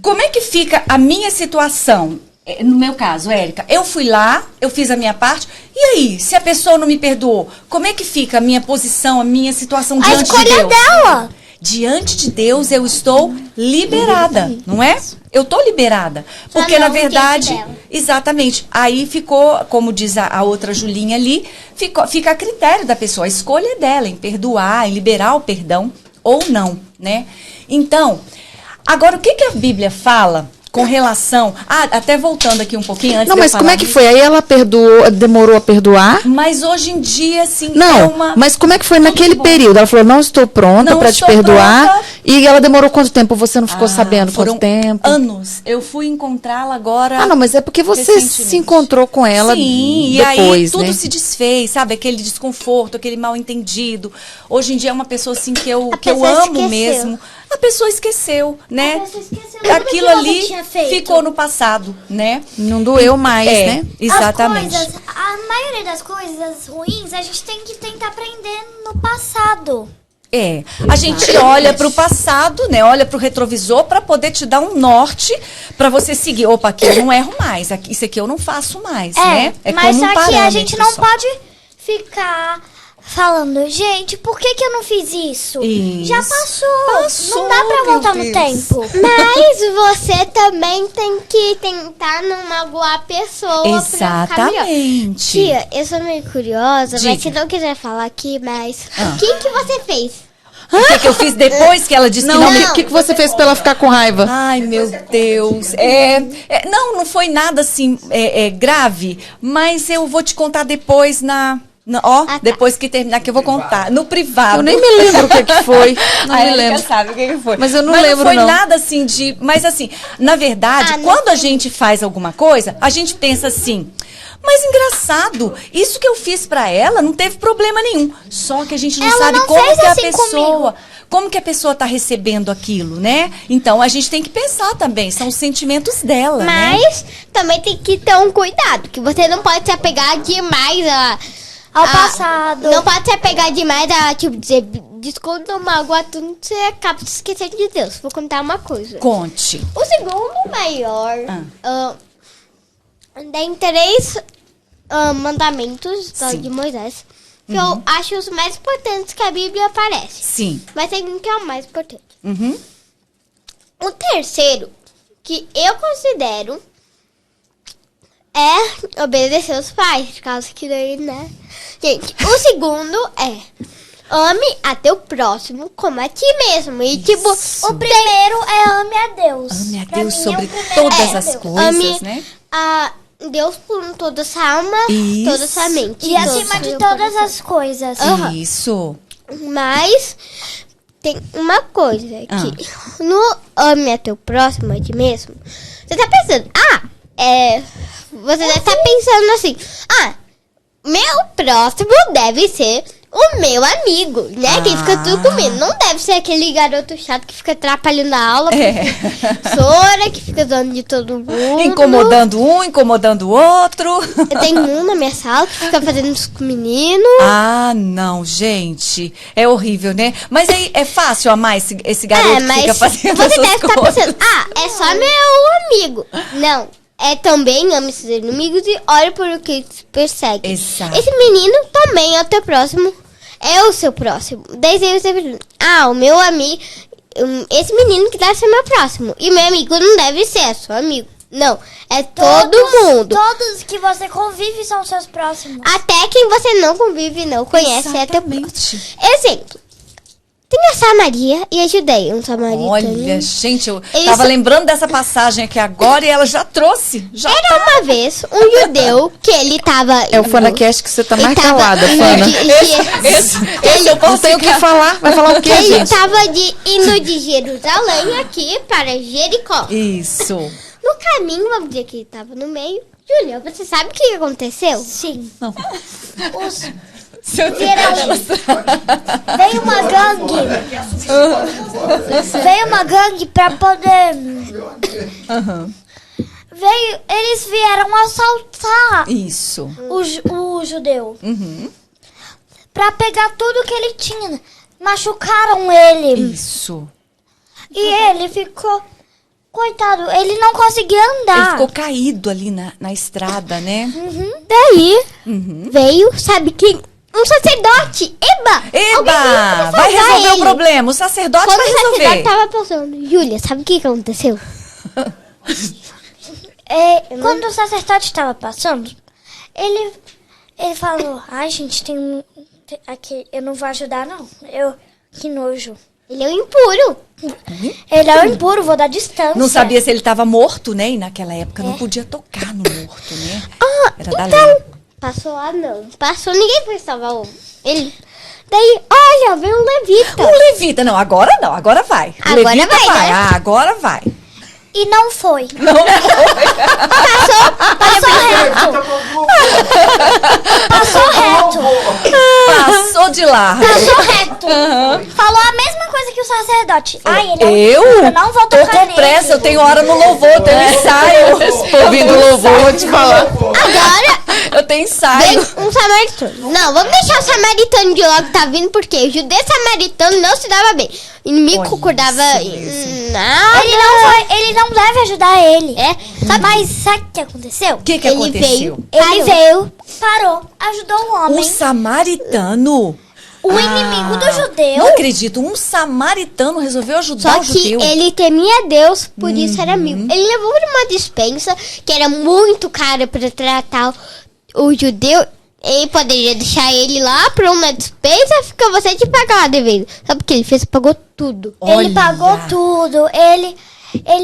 como é que fica a minha situação? No meu caso, Érica, eu fui lá, eu fiz a minha parte, e aí, se a pessoa não me perdoou, como é que fica a minha posição, a minha situação A diante de escolha é Deus? dela. Diante de Deus, eu estou liberada, não é? Eu estou liberada. Porque, não na verdade, diante dela. exatamente, aí ficou, como diz a outra Julinha ali, fica a critério da pessoa, a escolha é dela, em perdoar, em liberar o perdão ou não, né? Então, agora, o que a Bíblia fala com relação... até voltando aqui um pouquinho antes Não, de eu mas como falar é que disso. foi? Aí ela perdoou, demorou a perdoar? Mas hoje em dia, assim, Não, é uma... mas como é que foi Tudo naquele bom. período? Ela falou, não estou pronta Não para te estou perdoar. pronta. E ela demorou quanto tempo? Você não ficou sabendo Foram quanto tempo? anos. Eu fui encontrá-la agora... Ah, não, mas é porque você recentemente. se encontrou com ela Sim, depois, e aí tudo né? se desfez, sabe? Aquele desconforto, aquele mal entendido. Hoje em dia é uma pessoa assim que eu pessoa amo esqueceu. mesmo. A pessoa esqueceu, né? A pessoa esqueceu tudo Aquilo que você ali tinha feito. ficou no passado, né? Não doeu mais, né? Exatamente. As coisas, a maioria das coisas ruins, a gente tem que tentar aprender no passado. A gente olha para o passado, né? Olha para o retrovisor para poder te dar um norte para você seguir. Opa, aqui eu não erro mais. Isso aqui eu não faço mais, né? Mas como um só que a parâmetro gente não só. pode ficar falando, gente, por que eu não fiz isso? Isso. Já passou. Não dá pra meu voltar no Deus. tempo. Mas você também tem que tentar não magoar a pessoa pra ficar melhor. Exatamente. Tia, eu sou meio curiosa, mas Diga. se não quiser falar aqui, mas o que você fez? O que eu fiz depois que ela disse que Não, não me... o que você fez pra ela ficar com raiva? Ai, meu Deus. Não foi nada assim grave, mas eu vou te contar depois tá. depois que terminar, que eu vou contar. No privado. Eu nem me lembro o que foi. Não A me Érica lembro. sabe o que foi. Mas eu não Mas lembro, não foi não. nada assim de... Mas assim, na verdade, não quando a gente faz alguma coisa, a gente pensa assim... Mas engraçado, isso que eu fiz pra ela não teve problema nenhum. Só que a gente não Ela sabe não como fez que a assim pessoa... Como que a pessoa tá recebendo aquilo, né? Então, a gente tem que pensar também. São os sentimentos dela, né? Mas também tem que ter um cuidado, que você não pode se apegar demais Ao passado. Não pode se apegar demais a, tipo, dizer, desconta uma água, tudo, você acaba se esquecendo de Deus. Vou contar uma coisa. Conte. O segundo maior tem 3 mandamentos da lei Sim. de Moisés, que eu acho os mais importantes que a Bíblia aparece. Sim. Mas tem um que é o mais importante. Uhum. O terceiro, que eu considero, é obedecer os pais, por causa que daí, né? Gente, o segundo é ame a teu próximo como a ti mesmo. E tipo, O primeiro é ame a Deus. Ame a Pra Deus mim, sobre o primeiro todas é as Deus. coisas, ame né? a Deus por toda a sua alma, Isso. toda a sua mente. E acima de todas as coisas. Isso. Mas tem uma coisa que no ame a teu próximo, a ti mesmo, você tá pensando, você deve estar pensando assim, meu próximo deve ser o meu amigo, né? Que fica tudo comigo. Não deve ser aquele garoto chato que fica atrapalhando a aula, professora, que fica zoando de todo mundo. Incomodando um, incomodando o outro. Eu tenho um na minha sala que fica fazendo isso com o menino. Ah, não, gente. É horrível, né? Mas aí é fácil amar esse garoto que mas fica fazendo você essas deve estar coisas. pensando, é só meu amigo. Não, é também ame seus inimigos e olhe por o que te persegue. Exato. Esse menino também é o teu próximo, é o seu próximo. Daí você pensa, o meu amigo, esse menino que deve ser meu próximo. E meu amigo não deve ser seu amigo. Não, é todo mundo. Todos que você convive são seus próximos. Até quem você não convive, não conhece, é teu próximo. Exatamente. Exemplo. Tem a Samaria e a Judeia, um samaritano. Olha, gente, eu Eles tava são- lembrando dessa passagem aqui agora e ela já trouxe. Já Era uma vez um judeu que ele tava... É o FanaCast que você tá mais ele tava calada, indo Fana. eu Não tem o que falar. Vai falar o quê, Ele gente? tava indo de Jerusalém aqui para Jericó. Isso. No caminho, vamos dizer que ele tava no meio. Júlia, você sabe o que aconteceu? Sim. Não. Veio uma gangue. Veio uma gangue pra poder... Eles vieram assaltar Isso. o judeu. Uhum. Pra pegar tudo que ele tinha. Machucaram ele. Isso. E ele ficou... Coitado, ele não conseguia Ele andar. ficou caído ali na estrada, né? Daí, veio, sabe quem? Um sacerdote. Eba! Eba! Alguém Vai resolver o ele. problema. O sacerdote Quando vai o sacerdote resolver. tava pensando, Júlia, sabe o que aconteceu? Quando o sacerdote estava passando, ele falou, ai gente, aqui, eu não vou ajudar não. Que nojo. Ele é um impuro. Ele é o impuro, vou dar distância. Não sabia se ele estava morto, né? E naquela época não podia tocar no morto, né? Era da lei. Então, passou lá não. Passou, ninguém foi salvar ele. Daí, olha, veio um levita. Um levita, não, agora vai. O Agora levita vai, né? Ah, agora vai. E não foi. Não Passou reto. Passou reto. passou de largo. Passou reto. Falou a mesma coisa que o sacerdote. Ai, ele é um Eu? impuro, eu não vou Tô tocar com nele. pressa, eu tenho hora no louvor, eu tenho ensaio. Ouvindo louvor, vou te falar. Agora, Eu tenho ensaio. vem um samaritano. Não, vamos deixar o samaritano de logo que tá vindo, porque o judeu samaritano não se dava bem. O inimigo Olha concordava isso mesmo. em nada. Ele não deve ajudar ele. É, Mas sabe o que aconteceu? O que ele aconteceu? Ele veio, parou, ajudou o Um homem. samaritano. O inimigo do judeu. Não acredito, um samaritano resolveu ajudar Só o que judeu. ele temia Deus, por isso era amigo. Ele levou pra uma dispensa que era muito cara pra tratar o judeu. Ele poderia deixar ele lá pra uma dispensa, fica você te pagar devendo. Sabe o que ele fez? Pagou tudo. Ele Olha. pagou tudo. Ele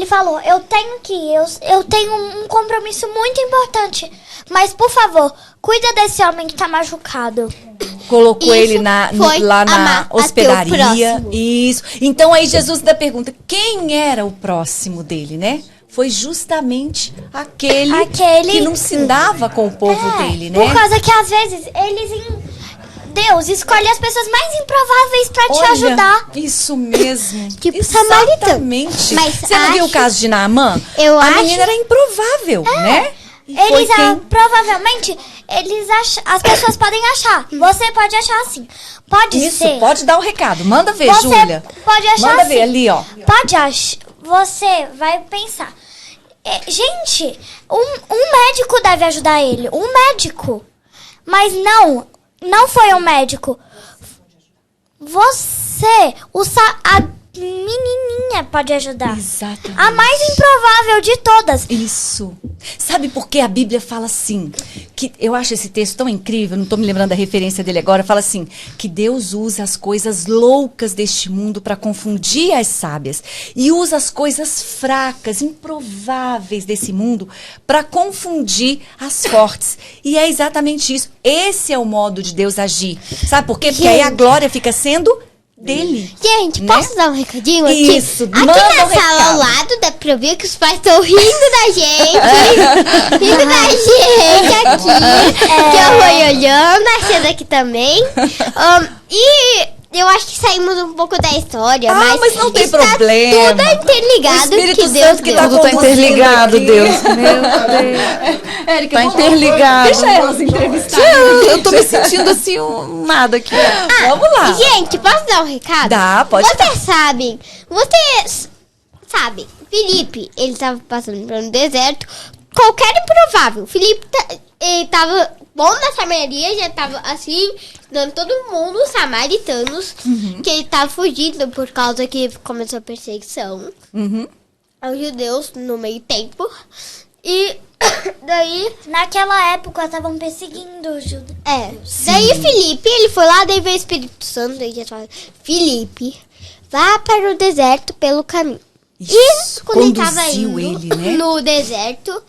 falou, eu tenho que ir, eu tenho um compromisso muito importante. Mas, por favor, cuida desse homem que tá machucado. Colocou Isso ele foi lá na amar até o hospedaria. próximo. Isso. Então aí Jesus ainda pergunta, quem era o próximo dele, né? Foi justamente aquele que não se dava com o povo dele, né? Por causa que, às vezes, Deus escolhe as pessoas mais improváveis pra te Olha, ajudar. Isso mesmo. Tipo samaritano. Exatamente. Mas Você não viu o acho- caso de Naamã? Eu A acho- menina era improvável, né? E foi Eles, quem- provavelmente, as pessoas podem achar. Você pode achar assim. Pode Isso, ser. pode dar o recado. Manda ver, Você Júlia. pode achar Manda assim. ver ali, ó. Pode achar. Você vai pensar. Gente, um médico deve ajudar ele. Um médico. Mas não foi um médico. Você, a menininha pode ajudar. Exatamente. A mais improvável de todas. Isso. Sabe por que a Bíblia fala assim? Que eu acho esse texto tão incrível, não estou me lembrando da referência dele agora. Fala assim: que Deus usa as coisas loucas deste mundo para confundir as sábias e usa as coisas fracas, improváveis desse mundo para confundir as fortes. E é exatamente isso.Esse é o modo de Deus agir. Sabe por quê? Porque aí a glória fica sendo dele. Gente, né? posso dar um recadinho aqui? Isso, aqui manda na um sala recado. ao lado dá pra ver que os pais estão rindo da gente. rindo da gente aqui. Que eu vou olhando, a cena aqui também. E eu acho que saímos um pouco da história, mas não tem está problema. tudo interligado O Espírito que Deus Santo que deu. tá Tudo tá conduzindo interligado, aqui. Deus. Meu Deus. Érica, Tá interligado. Deixa elas entrevistarem. Eu tô me sentindo assim, nada aqui. Vamos lá. Gente, posso dar um recado? Dá, pode Vocês sabem, Felipe, ele tava passando por um deserto, qualquer improvável. Felipe, ele tava bom na Samaria, já tava assim, dando todo mundo, os samaritanos, que ele tava fugindo por causa que começou a perseguição aos judeus no meio tempo. E daí... Naquela época estavam perseguindo os judeus. Daí Felipe, ele foi lá, daí veio o Espírito Santo, e já falou, Felipe, vá para o deserto pelo caminho. Isso, E quando ele tava conduziu indo ele, né? no deserto,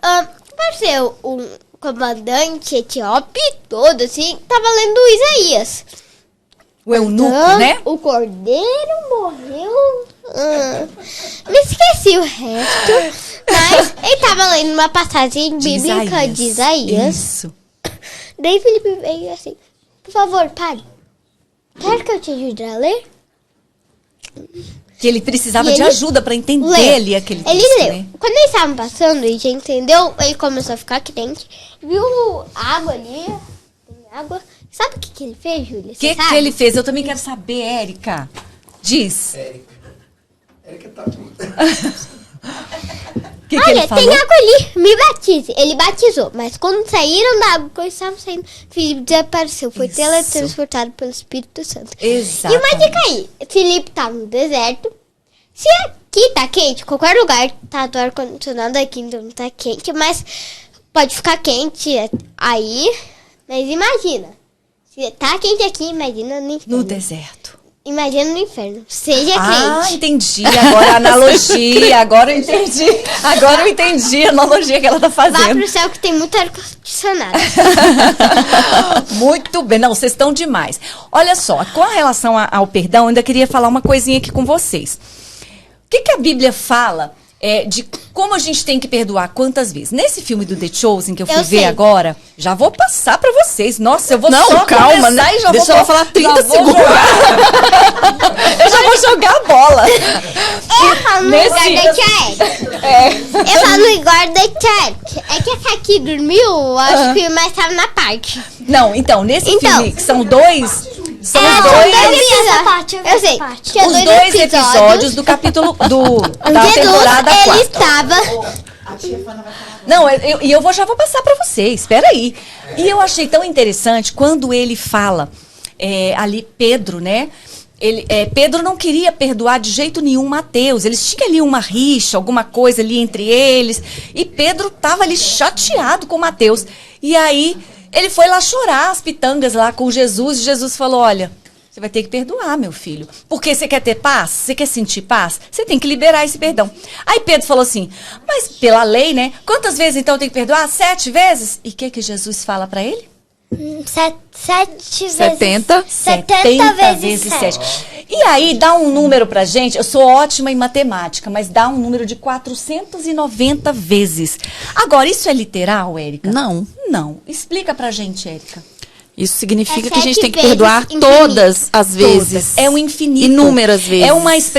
apareceu um comandante etíope todo assim, tava lendo Isaías. O eunuco, Então, né? O cordeiro morreu. Me esqueci o resto. Mas ele tava lendo uma passagem bíblica de Isaías. Isso. Daí Felipe veio assim, por favor, pare. Quer que eu te ajude a ler? Que ele precisava E de ele ajuda para entender Leu. ali aquele texto, Ele leu. né? Quando eles estavam passando, ele já entendeu, ele começou a ficar crente. Viu água ali, tem água. Sabe o que ele fez, Júlia? O que ele fez? Eu também quero saber, Érica. Diz. Érica tá O que Olha, ele falou? tem água ali, me batize. Ele batizou, mas quando saíram da água, quando estavam saindo, Filipe desapareceu. Foi Isso. teletransportado pelo Espírito Santo. Exato. E uma dica aí, Filipe tá no deserto. Se aqui tá quente, qualquer lugar tá do ar-condicionado aqui, então não tá quente, mas pode ficar quente aí. Mas imagina, se tá quente aqui, imagina no No inferno. deserto. Imagina no inferno. Seja Ah, crente. entendi. Agora a analogia. Agora eu entendi. Agora eu entendi a analogia que ela tá Vá fazendo. pro céu que tem muito ar-condicionado. Muito bem. Não, vocês estão demais. Olha só, com relação ao perdão, eu ainda queria falar uma coisinha aqui com vocês. O que a Bíblia fala de como a gente tem que perdoar quantas vezes? Nesse filme do The Chosen, que eu fui Eu ver sei. agora, já vou passar pra vocês. Nossa, eu vou Não, só calma, começar né? e já Deixa vou... ela falar 30 já vou segundos. jogar. Eu já vou jogar a bola. Eu falo no Nesse- lugar da tia Eu falo no lugar da tia É que essa aqui dormiu, eu acho que mais tava na parte. Não, então, nesse Então. filme, que são dois... São os eu dois... vi essa parte, eu vi Eu essa sei. parte. Tinha Os dois episódios do capítulo da Jesus, temporada ele 4. estava... A tia Fana vai falar. Não, já vou passar pra vocês, espera aí. E eu achei tão interessante quando ele fala ali, Pedro, né? Pedro não queria perdoar de jeito nenhum Mateus. Eles tinham ali uma rixa, alguma coisa ali entre eles. E Pedro tava ali chateado com Mateus. E aí ele foi lá chorar as pitangas lá com Jesus. E Jesus falou, olha... Você vai ter que perdoar, meu filho. Porque você quer ter paz? Você quer sentir paz? Você tem que liberar esse perdão. Aí Pedro falou assim, mas pela lei, né? Quantas vezes então eu tenho que perdoar? 7 vezes? E o que Jesus fala pra ele? 7 vezes. 70. 70 vezes 7. E aí dá um número pra gente. Eu sou ótima em matemática, mas dá um número de 490 vezes. Agora, isso é literal, Érica? Não. Não. Explica pra gente, Érica. Isso significa É que a gente 7 tem que vezes perdoar infinito. todas as vezes. É um infinito. Inúmeras vezes.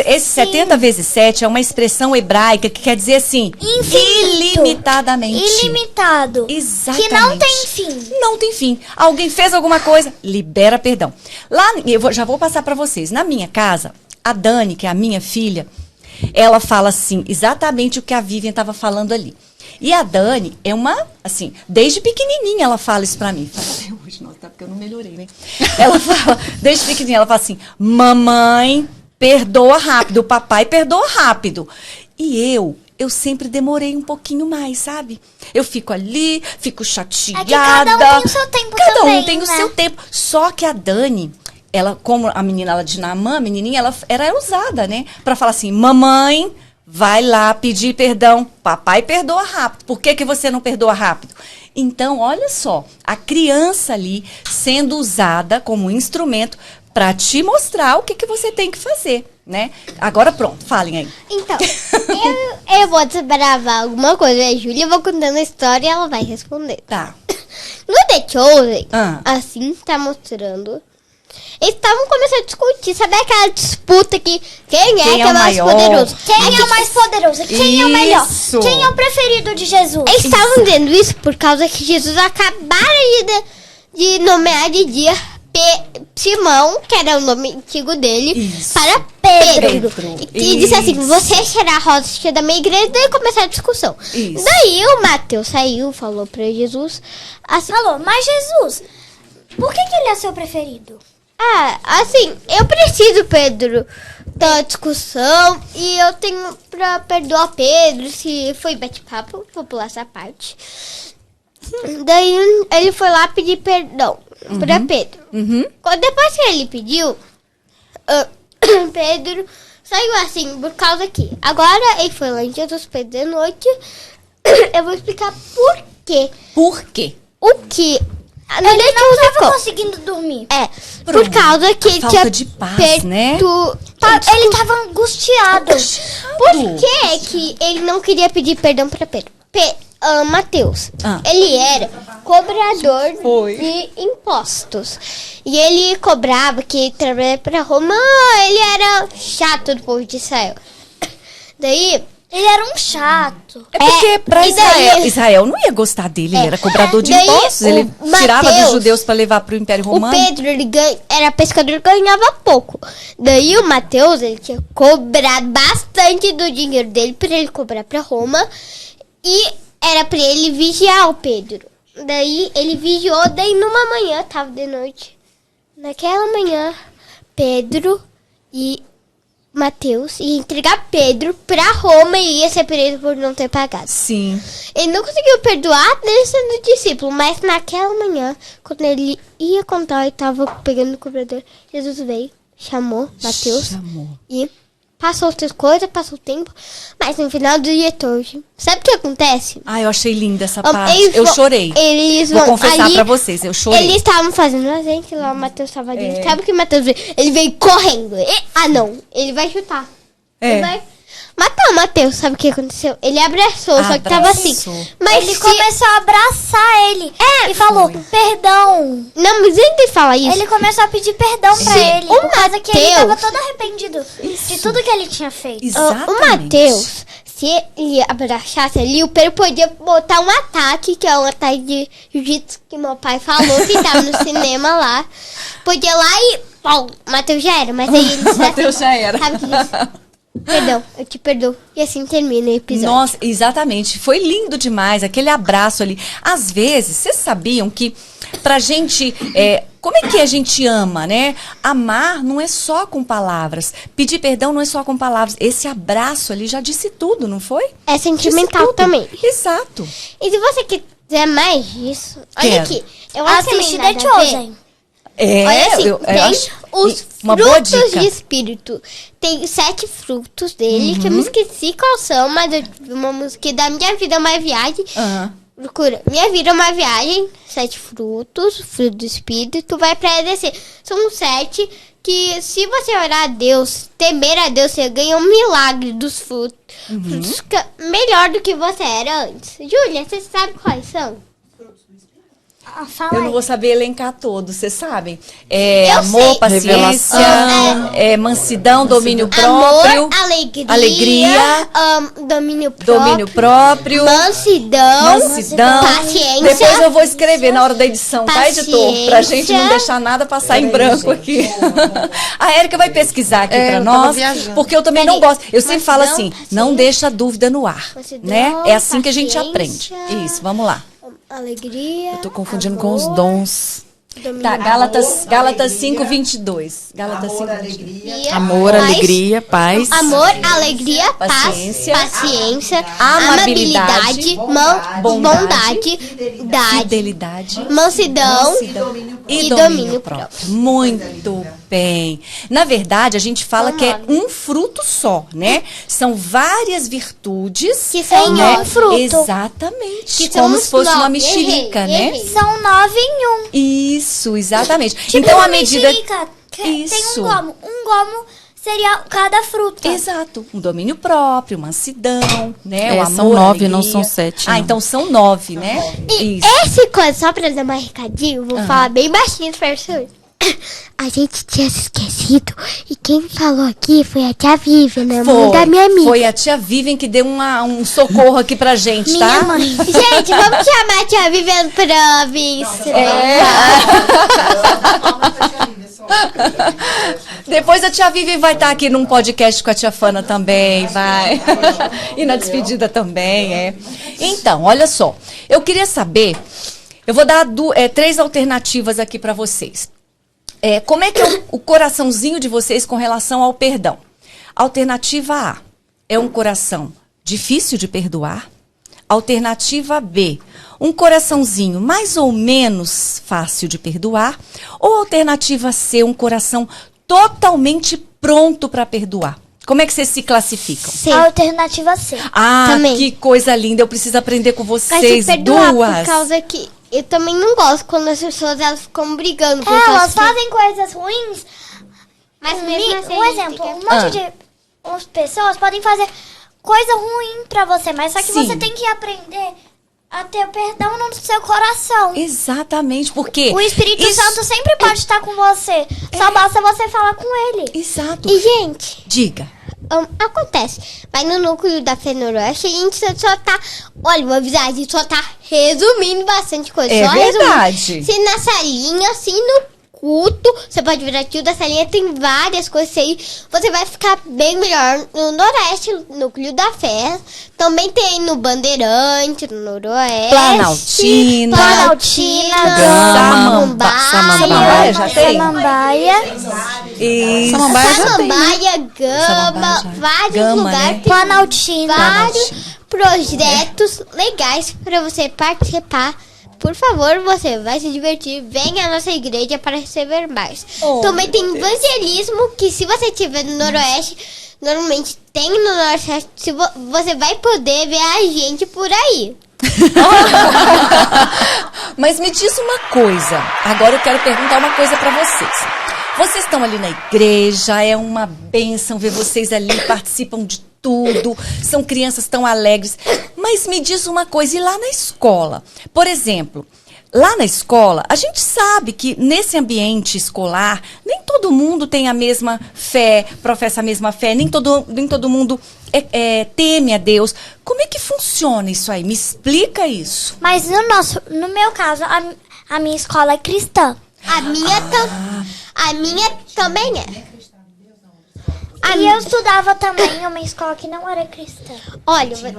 Esse 70 vezes 7 é uma expressão hebraica que quer dizer assim, Infinito. ilimitadamente. Ilimitado. Exatamente. Que não tem fim. Não tem fim. Alguém fez alguma coisa, libera perdão. Lá, já vou passar pra vocês. Na minha casa, a Dani, que é a minha filha, ela fala assim, exatamente o que a Vivian estava falando ali. E a Dani é uma, assim, desde pequenininha ela fala isso pra mim. Fala até hoje, nossa, tá porque eu não melhorei, né? Ela fala, desde pequenininha, ela fala assim, mamãe, perdoa rápido, o papai perdoa rápido. E eu sempre demorei um pouquinho mais, sabe? Eu fico ali, fico chateada. É que cada um tem o seu tempo Cada também, um tem o né? seu tempo. Só que a Dani, ela, como a menina ela de Naamã, a menininha, ela era usada, né? Pra falar assim, mamãe, vai lá pedir perdão. Papai perdoa rápido. Por que você não perdoa rápido? Então, olha só, a criança ali sendo usada como instrumento para te mostrar o que você tem que fazer, né? Agora pronto, falem aí. Então, eu vou desbravar alguma coisa. A Júlia, eu vou contando a história e ela vai responder. Tá. No The Chosen, Ah. assim, tá mostrando. Eles estavam começando a discutir. Sabe aquela disputa que quem é que é mais maior? poderoso? Quem é o mais poderoso? Quem é o melhor? Isso. Quem é o preferido de Jesus? Eles estavam dizendo isso por causa que Jesus acabara de nomear de dia Simão, que era o nome antigo dele, Isso. para Pedro. Pedro. E disse assim, Isso. você será a rocha da minha igreja. Daí começou a discussão. Isso. Daí o Mateus saiu, falou para Jesus assim, Falou, mas Jesus, por que ele é seu preferido? assim, eu preciso, Pedro, da discussão e eu tenho pra perdoar Pedro se foi bate-papo, vou pular essa parte. Daí ele foi lá pedir perdão pra Pedro. Depois que ele pediu, Pedro saiu assim, por causa que agora ele foi lá em Jesus, Pedro de noite. Eu vou explicar por quê. Por quê? O que... Ele não estava conseguindo dormir. por Pronto. causa que A ele falta tinha de paz, né? Ele estava angustiado. Por que que ele não queria pedir perdão para Pedro? Mateus, Ah. ele era cobrador de impostos. E ele cobrava que trabalhava para Roma. Ele era chato do povo de Israel. Daí... Ele era um chato. É porque pra e daí- Israel não ia gostar dele, ele era cobrador de Daí impostos, o ele tirava dos Mateus- judeus para levar pro Império O Romano. Pedro, ele era pescador e ganhava pouco. Daí o Mateus, ele tinha cobrado bastante do dinheiro dele para ele cobrar para Roma. E era para ele vigiar o Pedro. Daí ele vigiou, daí numa manhã, tava de noite. Naquela manhã, Pedro e Mateus ia entregar Pedro para Roma e ia ser preso por não ter pagado. Sim. Ele não conseguiu perdoar ele sendo discípulo, mas naquela manhã, quando ele ia contar e estava pegando o cobrador, Jesus veio chamou Mateus. Chamou. E passou outras coisas, passou o tempo. Mas no final do dia hoje, sabe o que acontece? Ah, eu achei linda essa Eles parte. Eu vão- chorei. Eles Vou vão confessar ali, pra vocês, eu chorei. Eles estavam fazendo a gente lá, o Mateus estava ali. Sabe o que o Mateus veio? Ele veio correndo. Não, ele vai chutar. Ele vai matar o Mateus. Sabe o que aconteceu? Ele abraçou, só que tava assim. Abraçou. Mas Ele se- começou a abraçar ele e falou, perdão. Não, mas antes de falar isso, Ele começou a pedir perdão pra Se ele, o por causa que ele Mateus- tava todo arrependido de tudo que ele tinha feito. Exatamente. o Mateus, se ele abraçasse ali, o Pedro podia botar um ataque, que é um ataque de jiu-jitsu que meu pai falou, que tava no cinema lá. Podia ir lá e... Bom, o Mateus já era, mas aí ele disse Mateus assim, já era. Sabe o que disse? Perdão, eu te perdoo. E assim termina o episódio. Nossa, exatamente. Foi lindo demais, aquele abraço ali. Às vezes, vocês sabiam que pra gente... como é que a gente ama, né? Amar não é só com palavras. Pedir perdão não é só com palavras. Esse abraço ali já disse tudo, não foi? É sentimental Disse tudo. também. Exato. E se você quiser mais disso, olha Quero. aqui. Eu acho que Assiste tem The nada a ver. Chosen. Olha assim, eu tem acho os uma boa frutos dica. de espírito. Tem 7 frutos dele, que eu me esqueci qual são, mas eu tive uma música da Minha Vida é uma Viagem. Aham. Procura, Minha Vida é uma Viagem, 7 frutos, fruto do espírito, vai pra descer. São 7 que, se você orar a Deus, temer a Deus, você ganha um milagre dos frutos. Frutos melhor do que você era antes. Júlia, você sabe quais são? Fala Eu aí. não vou saber elencar todos, vocês sabem. Eu Amor, sei. paciência, Revelação. mansidão, domínio Amor, próprio, alegria, domínio próprio, domínio próprio, mansidão, paciência. Depois eu vou escrever na hora da edição, tá, editor? Pra gente não Paciência. deixar nada passar em branco aqui. A Érica vai pesquisar aqui pra eu tava nós, viajando. porque eu também não Peraí. gosto. Eu sempre falo Mansidão, assim, paciência. não deixa dúvida no ar, Mansidão, né? É assim que a gente aprende. paciência. Isso, vamos lá. Alegria. Tô confundindo com os dons. domínio Tá, Gálatas alegria. 5:22. Gálatas Amor, 5:22. alegria. Amor, paz, alegria, paz. Amor, alegria, Paciência, paz, paciência, amabilidade, bondade, Fidelidade. mansidão E domínio próprio. Muito bem. Na verdade, a gente fala que é um fruto só, né? São várias virtudes. Que são né? um fruto. Exatamente. Que são Como os se fosse uma nove. mexerica, Errei, né? errei. São 9 em 1. Isso, exatamente. Tipo então, uma à medida... mexerica, tem Isso. um gomo. Um gomo seria cada fruta. Exato. Um domínio próprio, mansidão, né? É, O amor, são 9, alegria. não são 7, Ah, não. então são 9, né? E Isso. esse coisa, só pra dar mais recadinho, vou falar bem baixinho pra vocês. A gente tinha se esquecido. E quem falou aqui foi a tia Vivian, né? Mãe da minha amiga. Foi a tia Vivian que deu um socorro aqui pra gente, tá? Minha mãe. Gente, vamos chamar a tia Vivian pra vir Depois a tia Vivian vai estar aqui num podcast com a tia Fana também, vai. E na despedida também, é. Então, olha só. Eu queria saber, eu vou dar 3 alternativas aqui pra vocês. Como é que é o coraçãozinho de vocês com relação ao perdão? Alternativa A, é um coração difícil de perdoar. Alternativa B, um coraçãozinho mais ou menos fácil de perdoar. Ou alternativa C, um coração totalmente pronto para perdoar. Como é que vocês se classificam? Alternativa C. Ah, Também. que coisa linda. Eu preciso aprender com Mas se vocês perdoar duas. por causa que eu também não gosto quando as pessoas elas ficam brigando. por Elas causa que- fazem coisas ruins. Mas mesmo assim, um a gente exemplo, quer- um monte de umas pessoas podem fazer coisa ruim pra você, mas só que Sim. você tem que aprender a ter perdão no seu coração. Exatamente, porque... O Espírito isso- Santo sempre pode estar com você. Só basta você falar com ele. Exato. E, gente, Diga. acontece. Vai no núcleo da Fé Noroeste, a gente só tá... Olha, vou avisar, a gente só tá resumindo bastante coisa. É só verdade. resumindo. Se na salinha, assim, no culto, você pode virar tio da salinha, tem várias coisas aí. Você vai ficar bem melhor no Noroeste, núcleo da Fé. Também tem no Bandeirante, no Noroeste. Planaltina, Samambaia já tem? Samambaia. Isso. Samambaia já tem, né? Samambaia, Gama, Samambaia já. vários Gama, lugares. né? Planaltina. Vários projetos legais para você participar por favor, você vai se divertir. Venha à nossa igreja para receber mais. Oh, Também tem evangelismo, que se você estiver no Noroeste, normalmente tem no Noroeste, você vai poder ver a gente por aí. Mas me diz uma coisa. Agora eu quero perguntar uma coisa pra vocês. Vocês estão ali na igreja, é uma bênção ver vocês ali, participam de tudo, são crianças tão alegres. Mas me diz uma coisa, e lá na escola? Por exemplo, lá na escola, a gente sabe que nesse ambiente escolar, nem todo mundo tem a mesma fé, professa a mesma fé, nem todo mundo teme a Deus. Como é que funciona isso aí? Me explica isso. Mas no meu caso, a minha escola é cristã. A minha também é. E eu estudava também em uma escola que não era cristã. Olha, você...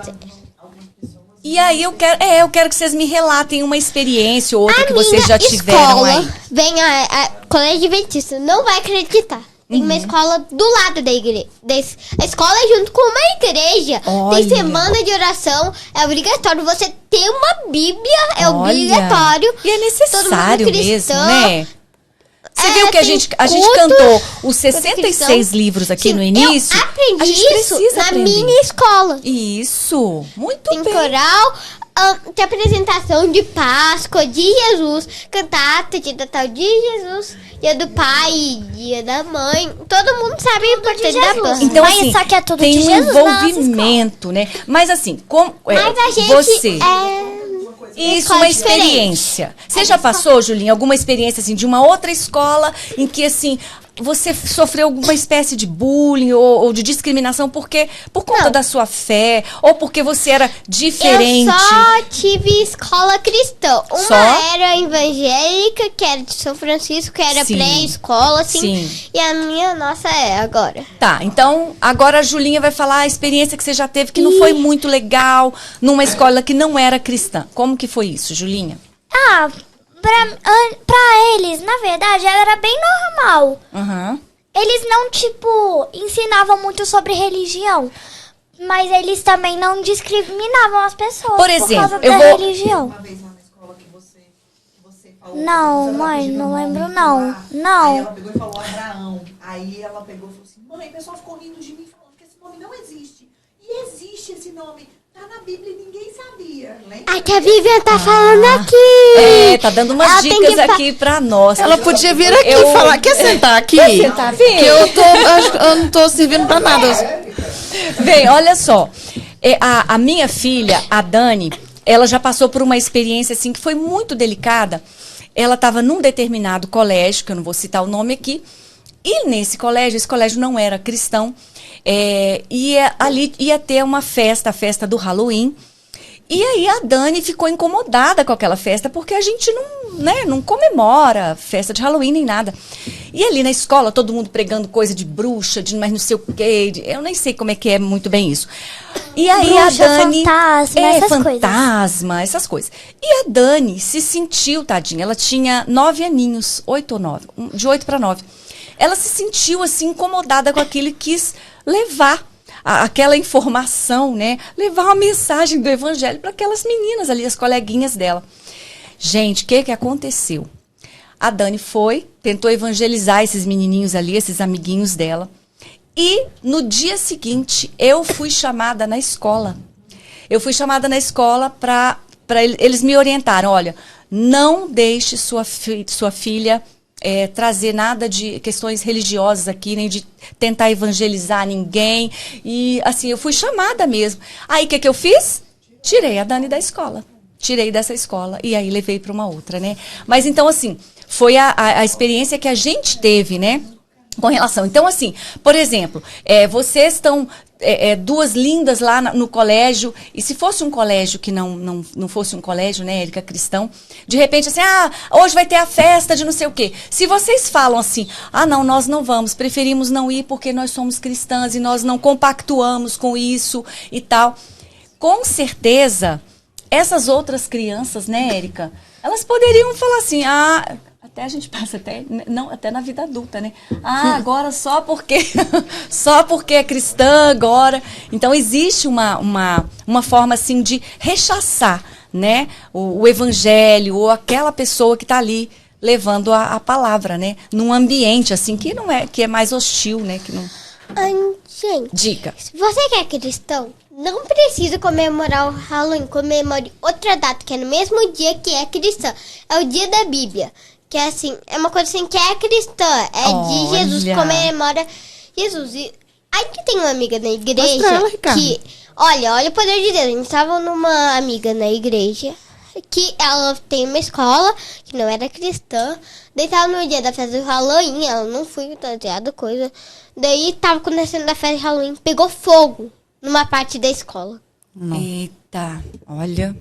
E aí eu quero que vocês me relatem uma experiência ou outra que vocês já minha tiveram escola, aí. Vem a Colégio Adventista, não vai acreditar. Tem uma escola do lado da igreja. A escola é junto com uma igreja. Olha. Tem semana de oração. É obrigatório você ter uma Bíblia. É Olha. obrigatório. E é necessário Todo mundo mesmo, cristão. né? Você viu que a tem gente culto, cantou os cristão. 66 livros aqui Sim, no início? Eu aprendi a gente isso precisa na aprender. minha escola. Isso, muito Tem bem. coral, tem apresentação de Páscoa, de Jesus, cantata de Natal de Jesus, dia do pai, dia da mãe. Todo mundo sabe a importância da Páscoa. Então, Mas assim, isso aqui é tudo tem de um Jesus na nossa envolvimento, né? Mas assim, como Mas a gente você... Isso, escola uma diferente. experiência. Você já passou, Julinha, alguma experiência assim de uma outra escola em que assim você sofreu alguma espécie de bullying ou de discriminação por conta Não. da sua fé ou porque você era diferente? Eu só tive escola cristã. Uma Só? era evangélica, que era de São Francisco, que era Sim. pré-escola, assim. Sim. E a minha, nossa, é agora. Tá, então agora a Julinha vai falar a experiência que você já teve que não foi muito legal numa escola que não era cristã. Como que foi isso, Julinha? Ah, pra eles, na verdade, era bem normal. Aham. Eles não, tipo, ensinavam muito sobre religião. Mas eles também não discriminavam as pessoas Por exemplo, causa eu da vou- religião. Uma vez lá na escola que você falou. Não, que você mãe, pedindo não o nome lembro, do não. lá. Não. Aí ela pegou e falou Abraão. Aí ela pegou e falou assim: mãe, o pessoal ficou rindo de mim falando que esse nome não existe. E existe esse nome. Tá na Bíblia e ninguém sabia. Lembra? Ai, que a Vivian tá falando aqui. É, tá dando umas Ela tem dicas que fa- aqui pra nós. Ela podia vir aqui Eu- e falar. Quer sentar aqui? sentar, vem. Que eu não tô servindo pra nada. Bem, olha só. A minha filha, a Dani, ela já passou por uma experiência assim que foi muito delicada. Ela estava num determinado colégio, que eu não vou citar o nome aqui, e nesse colégio, esse colégio não era cristão, ali ia ter uma festa, a festa do Halloween. E aí a Dani ficou incomodada com aquela festa, porque a gente não comemora festa de Halloween nem nada. E ali na escola, todo mundo pregando coisa de bruxa, de mais não sei o quê, eu nem sei como é que é muito bem isso. E aí Bruxa, a Dani... fantasma, essas coisas. fantasma, essas coisas. E a Dani se sentiu, tadinha, ela tinha 9 aninhos, 8 ou 9, de 8 para 9. Ela se sentiu assim incomodada com aquilo e quis levar aquela informação, né? Levar uma mensagem do evangelho para aquelas meninas ali, as coleguinhas dela. Gente, o que aconteceu? A Dani tentou evangelizar esses menininhos ali, esses amiguinhos dela. E no dia seguinte, eu fui chamada na escola. Eu fui chamada na escola para eles me orientaram. Olha, não deixe sua filha trazer nada de questões religiosas aqui, nem de tentar evangelizar ninguém. E assim, eu fui chamada mesmo. Aí o que eu fiz? Tirei a Dani da escola. Tirei dessa escola e aí levei para uma outra, né? Mas então, assim, foi a experiência que a gente teve, né? Com relação. Então, assim, por exemplo, vocês estão duas lindas lá no colégio, e se fosse um colégio que não fosse um colégio, né, Érica, cristão, de repente, assim, hoje vai ter a festa de não sei o quê. Se vocês falam assim, não, nós não vamos, preferimos não ir porque nós somos cristãs e nós não compactuamos com isso e tal, com certeza, essas outras crianças, né, Érica, elas poderiam falar assim, até a gente passa até na vida adulta, né? Ah, agora só porque só porque é cristã agora. Então existe uma forma assim de rechaçar, né, o evangelho ou aquela pessoa que está ali levando a palavra, né, num ambiente assim que é mais hostil, né, que não. Gente, Dica. se você que é cristão, não precisa comemorar o Halloween. Comemore outra data, que é no mesmo dia que é cristã. É o dia da Bíblia. Que é assim, é uma coisa assim que é cristã. É de Jesus, comemora Jesus. E aí que tem uma amiga na igreja Mostra ela, Ricardo. que... Olha o poder de Deus. A gente tava numa amiga na igreja que ela tem uma escola que não era cristã. Daí tava no dia da festa do Halloween, ela não foi fantasiada, coisa. Daí tava acontecendo a festa de Halloween, pegou fogo numa parte da escola. Eita, olha.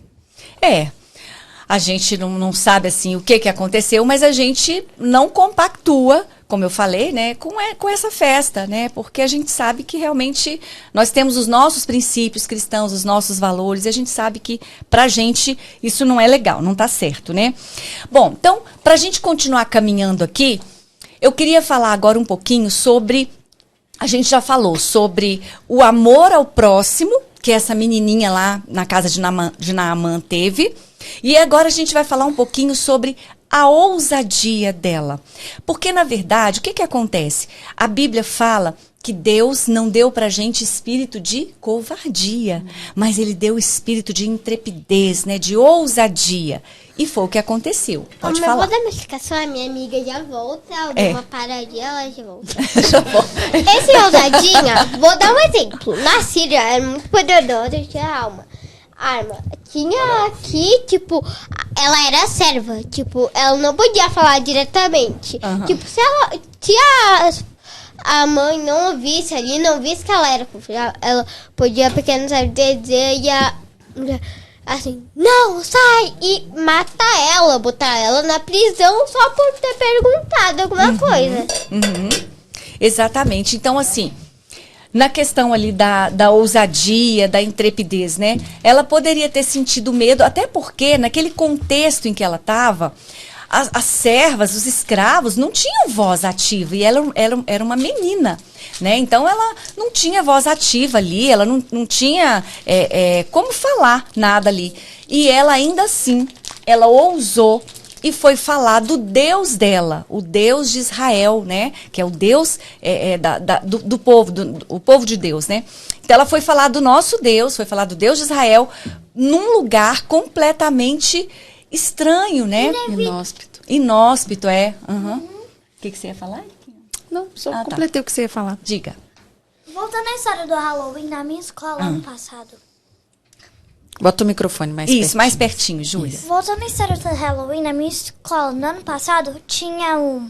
A gente não sabe assim o que aconteceu, mas a gente não compactua, como eu falei, né, com essa festa, né? Porque a gente sabe que realmente nós temos os nossos princípios cristãos, os nossos valores, e a gente sabe que pra gente isso não é legal, não tá certo, né? Bom, então, pra gente continuar caminhando aqui, eu queria falar agora um pouquinho sobre, a gente já falou sobre o amor ao próximo, que essa menininha lá na casa de Naamã teve. E agora a gente vai falar um pouquinho sobre a ousadia dela. Porque, na verdade, o que acontece? A Bíblia fala que Deus não deu pra gente espírito de covardia, mas Ele deu espírito de intrepidez, né, de ousadia. E foi o que aconteceu. Pode falar. Eu vou dar uma explicação, a minha amiga já volta, eu dou uma paradinha, ela já volta. Já vou. Esse ousadinha, vou dar um exemplo. Na Síria, era muito poderosa, tinha arma. Tinha aqui, tipo, ela era serva, tipo, ela não podia falar diretamente. Tipo, se a mãe não ouvisse ali, não visse que ela era confiável, ela podia pequeno dizer e assim, não, sai! E matar ela, botar ela na prisão só por ter perguntado alguma coisa. Exatamente. Então, assim, na questão ali da ousadia, da intrepidez, né? Ela poderia ter sentido medo, até porque naquele contexto em que ela estava, as servas, os escravos, não tinham voz ativa. E ela era uma menina, né? Então, ela não tinha voz ativa ali, ela não tinha como falar nada ali. E ela, ainda assim, ela ousou e foi falar do Deus dela, o Deus de Israel, né? Que é o Deus do povo, o povo de Deus, né? Então, ela foi falar do nosso Deus, foi falar do Deus de Israel, num lugar completamente estranho, né? Inóspito, é. O que você ia falar? Não, só completei o que você ia falar. Diga. Voltando à história do Halloween, na minha escola ano passado. Bota o microfone mais perto. Isso, mais pertinho, Júlia. Voltando à história do Halloween, na minha escola no ano passado, tinha o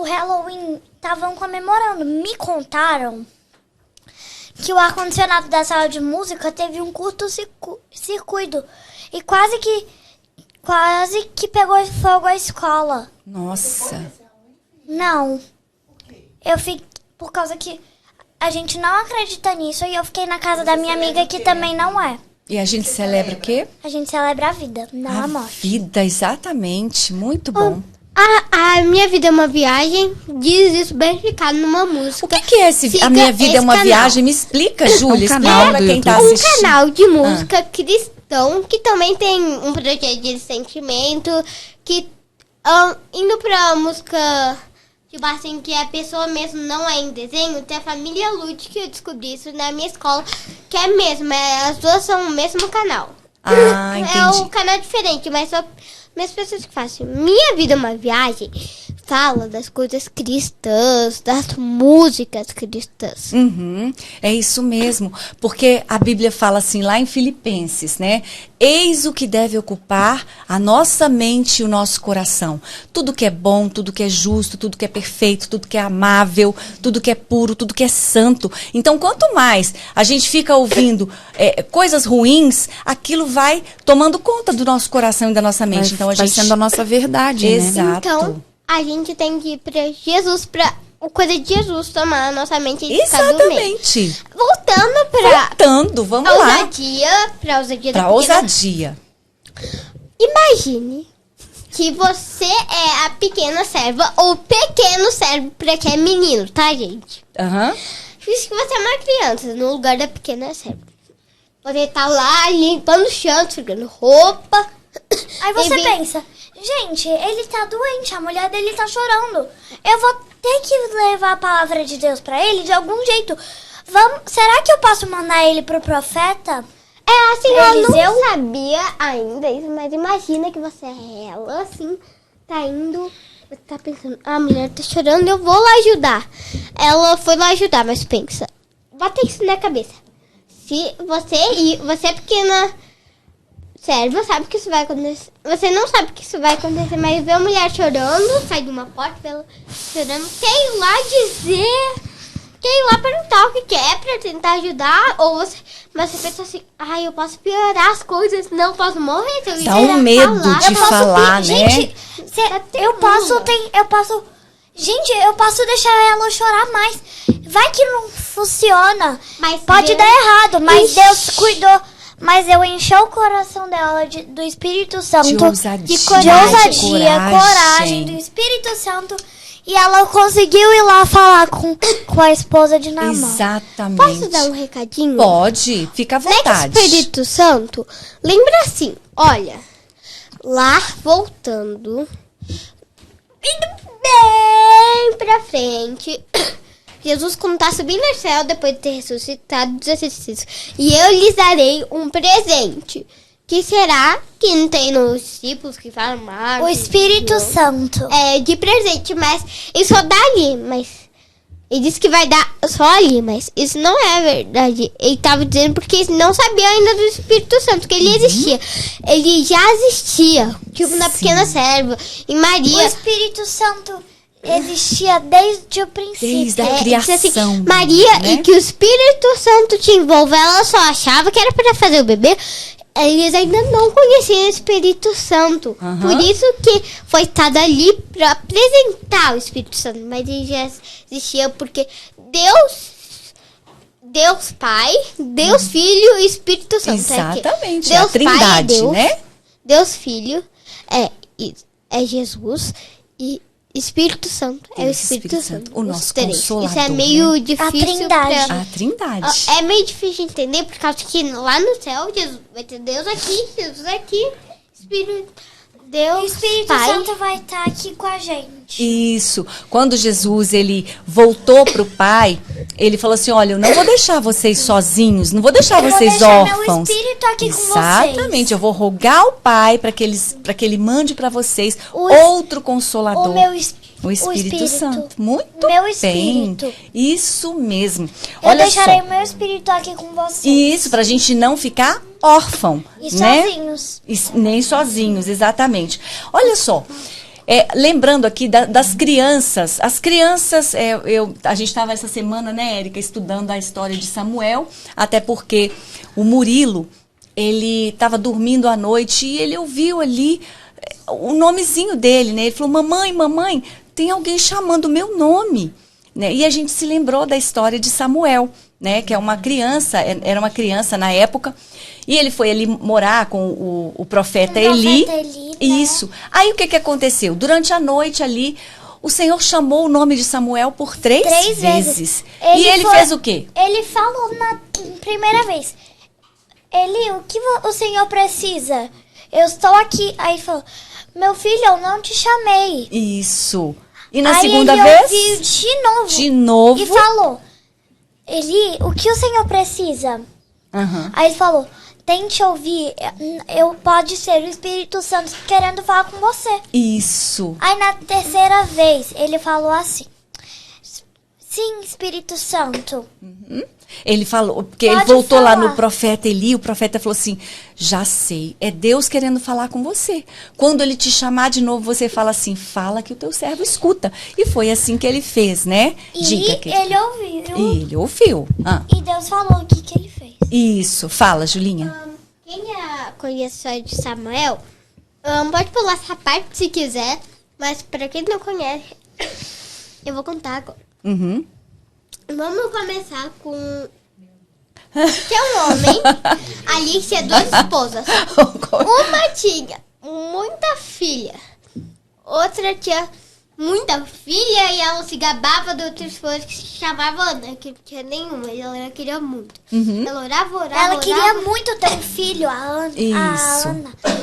Halloween, estavam comemorando. Me contaram que o ar-condicionado da sala de música teve um curto-circuito e quase que pegou fogo a escola. Nossa. Não. Eu fiquei, por causa que a gente não acredita nisso, e eu fiquei na casa da minha amiga que também não é. E a gente celebra o quê? A gente celebra a vida, não a morte. Vida, exatamente. Muito bom. A Minha Vida é uma Viagem diz isso bem explicado numa música. O que é esse A Minha Vida é uma Viagem? Me explica, Júlia. canal Explica do pra quem tá YouTube. assistindo. Um canal de música cristão que também tem um projeto de sentimento, que indo pra música, tipo assim, que a pessoa mesmo não é em desenho, tem a Família Lute, que eu descobri isso na minha escola, que é mesmo, as duas são o mesmo canal. Ah, entendi. É um canal diferente, mas só as pessoas que fazem Minha Vida é uma Viagem fala das coisas cristãs, das músicas cristãs. É isso mesmo, porque a Bíblia fala assim lá em Filipenses, né? Eis o que deve ocupar a nossa mente e o nosso coração. Tudo que é bom, tudo que é justo, tudo que é perfeito, tudo que é amável, tudo que é puro, tudo que é santo. Então, quanto mais a gente fica ouvindo coisas ruins, aquilo vai tomando conta do nosso coração e da nossa mente. Então, a vai gente sendo a nossa verdade, Exato. Então, a gente tem que ir pra Jesus, pra coisa de Jesus tomar a nossa mente e ficar do meio. Exatamente. Voltando Vamos pra lá. ousadia, pra ousadia da Pra pequena. ousadia. Imagine que você é a pequena serva ou pequeno servo pra quem é menino, tá, gente? Aham. Diz que você é uma criança no lugar da pequena serva. Você tá lá limpando o chão, sugando roupa. Aí você pensa, gente, ele tá doente, a mulher dele tá chorando. Eu vou ter que levar a palavra de Deus pra ele de algum jeito. Será que eu posso mandar ele pro profeta? É, assim, eu Eliseu? não sabia ainda isso, mas imagina que você é ela, assim, tá indo, você tá pensando, a mulher tá chorando, eu vou lá ajudar. Ela foi lá ajudar, mas pensa, bota isso na cabeça. Se você é pequena serva, sabe que isso vai acontecer. Você não sabe que isso vai acontecer, mas vê a mulher chorando, sai de uma porta, vê ela chorando, quer ir lá dizer, quer ir lá perguntar o que é pra tentar ajudar, mas você pensa assim, eu posso piorar as coisas, não posso morrer. Se eu Dá um medo de falar, né? Gente, eu posso deixar ela chorar mais. Vai que não funciona. Mas Pode Deus dar errado, mas Deus cuidou. Mas eu enchi o coração dela do Espírito Santo. De ousadia, de coragem coragem. do Espírito Santo. E ela conseguiu ir lá falar com a esposa de Naamã. Exatamente. Posso dar um recadinho? Pode, fica à vontade. Nesse Espírito Santo, lembra assim, olha, lá voltando, indo bem pra frente, Jesus, quando tá subindo ao céu, depois de ter ressuscitado dos exercícios, e eu lhes darei um presente. Que será que não tem nos discípulos que falam mais? O Espírito Santo. É, de presente, mas isso só dá ali, mas ele disse que vai dar só ali, mas isso não é verdade. Ele tava dizendo porque eles não sabiam ainda do Espírito Santo, que ele existia. Ele já existia, tipo na pequena serva, em O Maria. Espírito Santo existia desde o princípio. Desde a Diz assim, criação. Maria, né? e que o Espírito Santo te envolve, ela só achava que era para fazer o bebê. Eles ainda não conheciam o Espírito Santo. Aham. Por isso que foi estado ali para apresentar o Espírito Santo. Mas ele já existia porque Deus Pai, Deus Filho e Espírito Santo. Exatamente, Deus a trindade, Pai é Deus, né? Deus Filho é Jesus e Espírito Santo é o Espírito Santo. o os nosso três. Consolador, Isso é meio né? difícil. A Trindade. A trindade. É meio difícil de entender, por causa que lá no céu Jesus, vai ter Deus aqui, Jesus aqui, Espírito, Deus, O Espírito Pai. Santo vai estar aqui com a gente. Isso. Quando Jesus ele voltou pro Pai, ele falou assim: olha, eu não vou deixar vocês sozinhos, não vou deixar Eu vou vocês deixar meu órfãos. Espírito aqui com Exatamente. Eu vou rogar ao Pai para que ele mande para vocês O- outro consolador. O meu O Espírito Santo. Muito Meu bem. Espírito. Isso mesmo. Eu Olha deixarei só. o meu Espírito aqui com vocês. Isso, pra gente não ficar órfão, E né? sozinhos. Nem sozinhos, exatamente. Olha só, lembrando aqui das crianças. As crianças, a gente estava essa semana, né, Érica, estudando a história de Samuel, até porque o Murilo, ele estava dormindo à noite e ele ouviu ali o nomezinho dele, né? Ele falou: mamãe, tem alguém chamando o meu nome. Né? E a gente se lembrou da história de Samuel, né? Que é uma criança, era uma criança na época, e ele foi ali morar com o profeta Eli. Eli, né? Isso. Aí o que aconteceu? Durante a noite ali, o Senhor chamou o nome de Samuel por três vezes. E ele fez o quê? Ele falou na primeira vez: Eli, o que o Senhor precisa? Eu estou aqui. Aí ele falou: meu filho, eu não te chamei. Isso. E na Aí segunda ele vez? ouviu de novo. De novo. E falou: Eli, o que o Senhor precisa? Aham. Aí ele falou: tente ouvir, pode ser o Espírito Santo querendo falar com você. Isso. Aí na terceira vez ele falou assim: sim, Espírito Santo. Ele falou, porque Pode ele voltou lá falar. no profeta Eli, o profeta falou assim: já sei, é Deus querendo falar com você. Quando ele te chamar de novo, você fala assim: fala que o teu servo escuta. E foi assim que ele fez, né? E Diga, ele ouviu. E ele ouviu. Ah, E Deus falou o que ele fez. isso, fala, Julinha. Quem conhece a história de Samuel, pode pular essa parte se quiser, mas para quem não conhece, eu vou contar agora. Uhum. Vamos começar com... Tinha um homem ali que tinha duas esposas. Uma tinha muita filha outra tinha muita filha e ela se gabava de outra esposa que se chamava Ana, que não tinha nenhuma, e ela queria muito. Ela orava. Ela queria muito ter um filho, a Ana. Isso.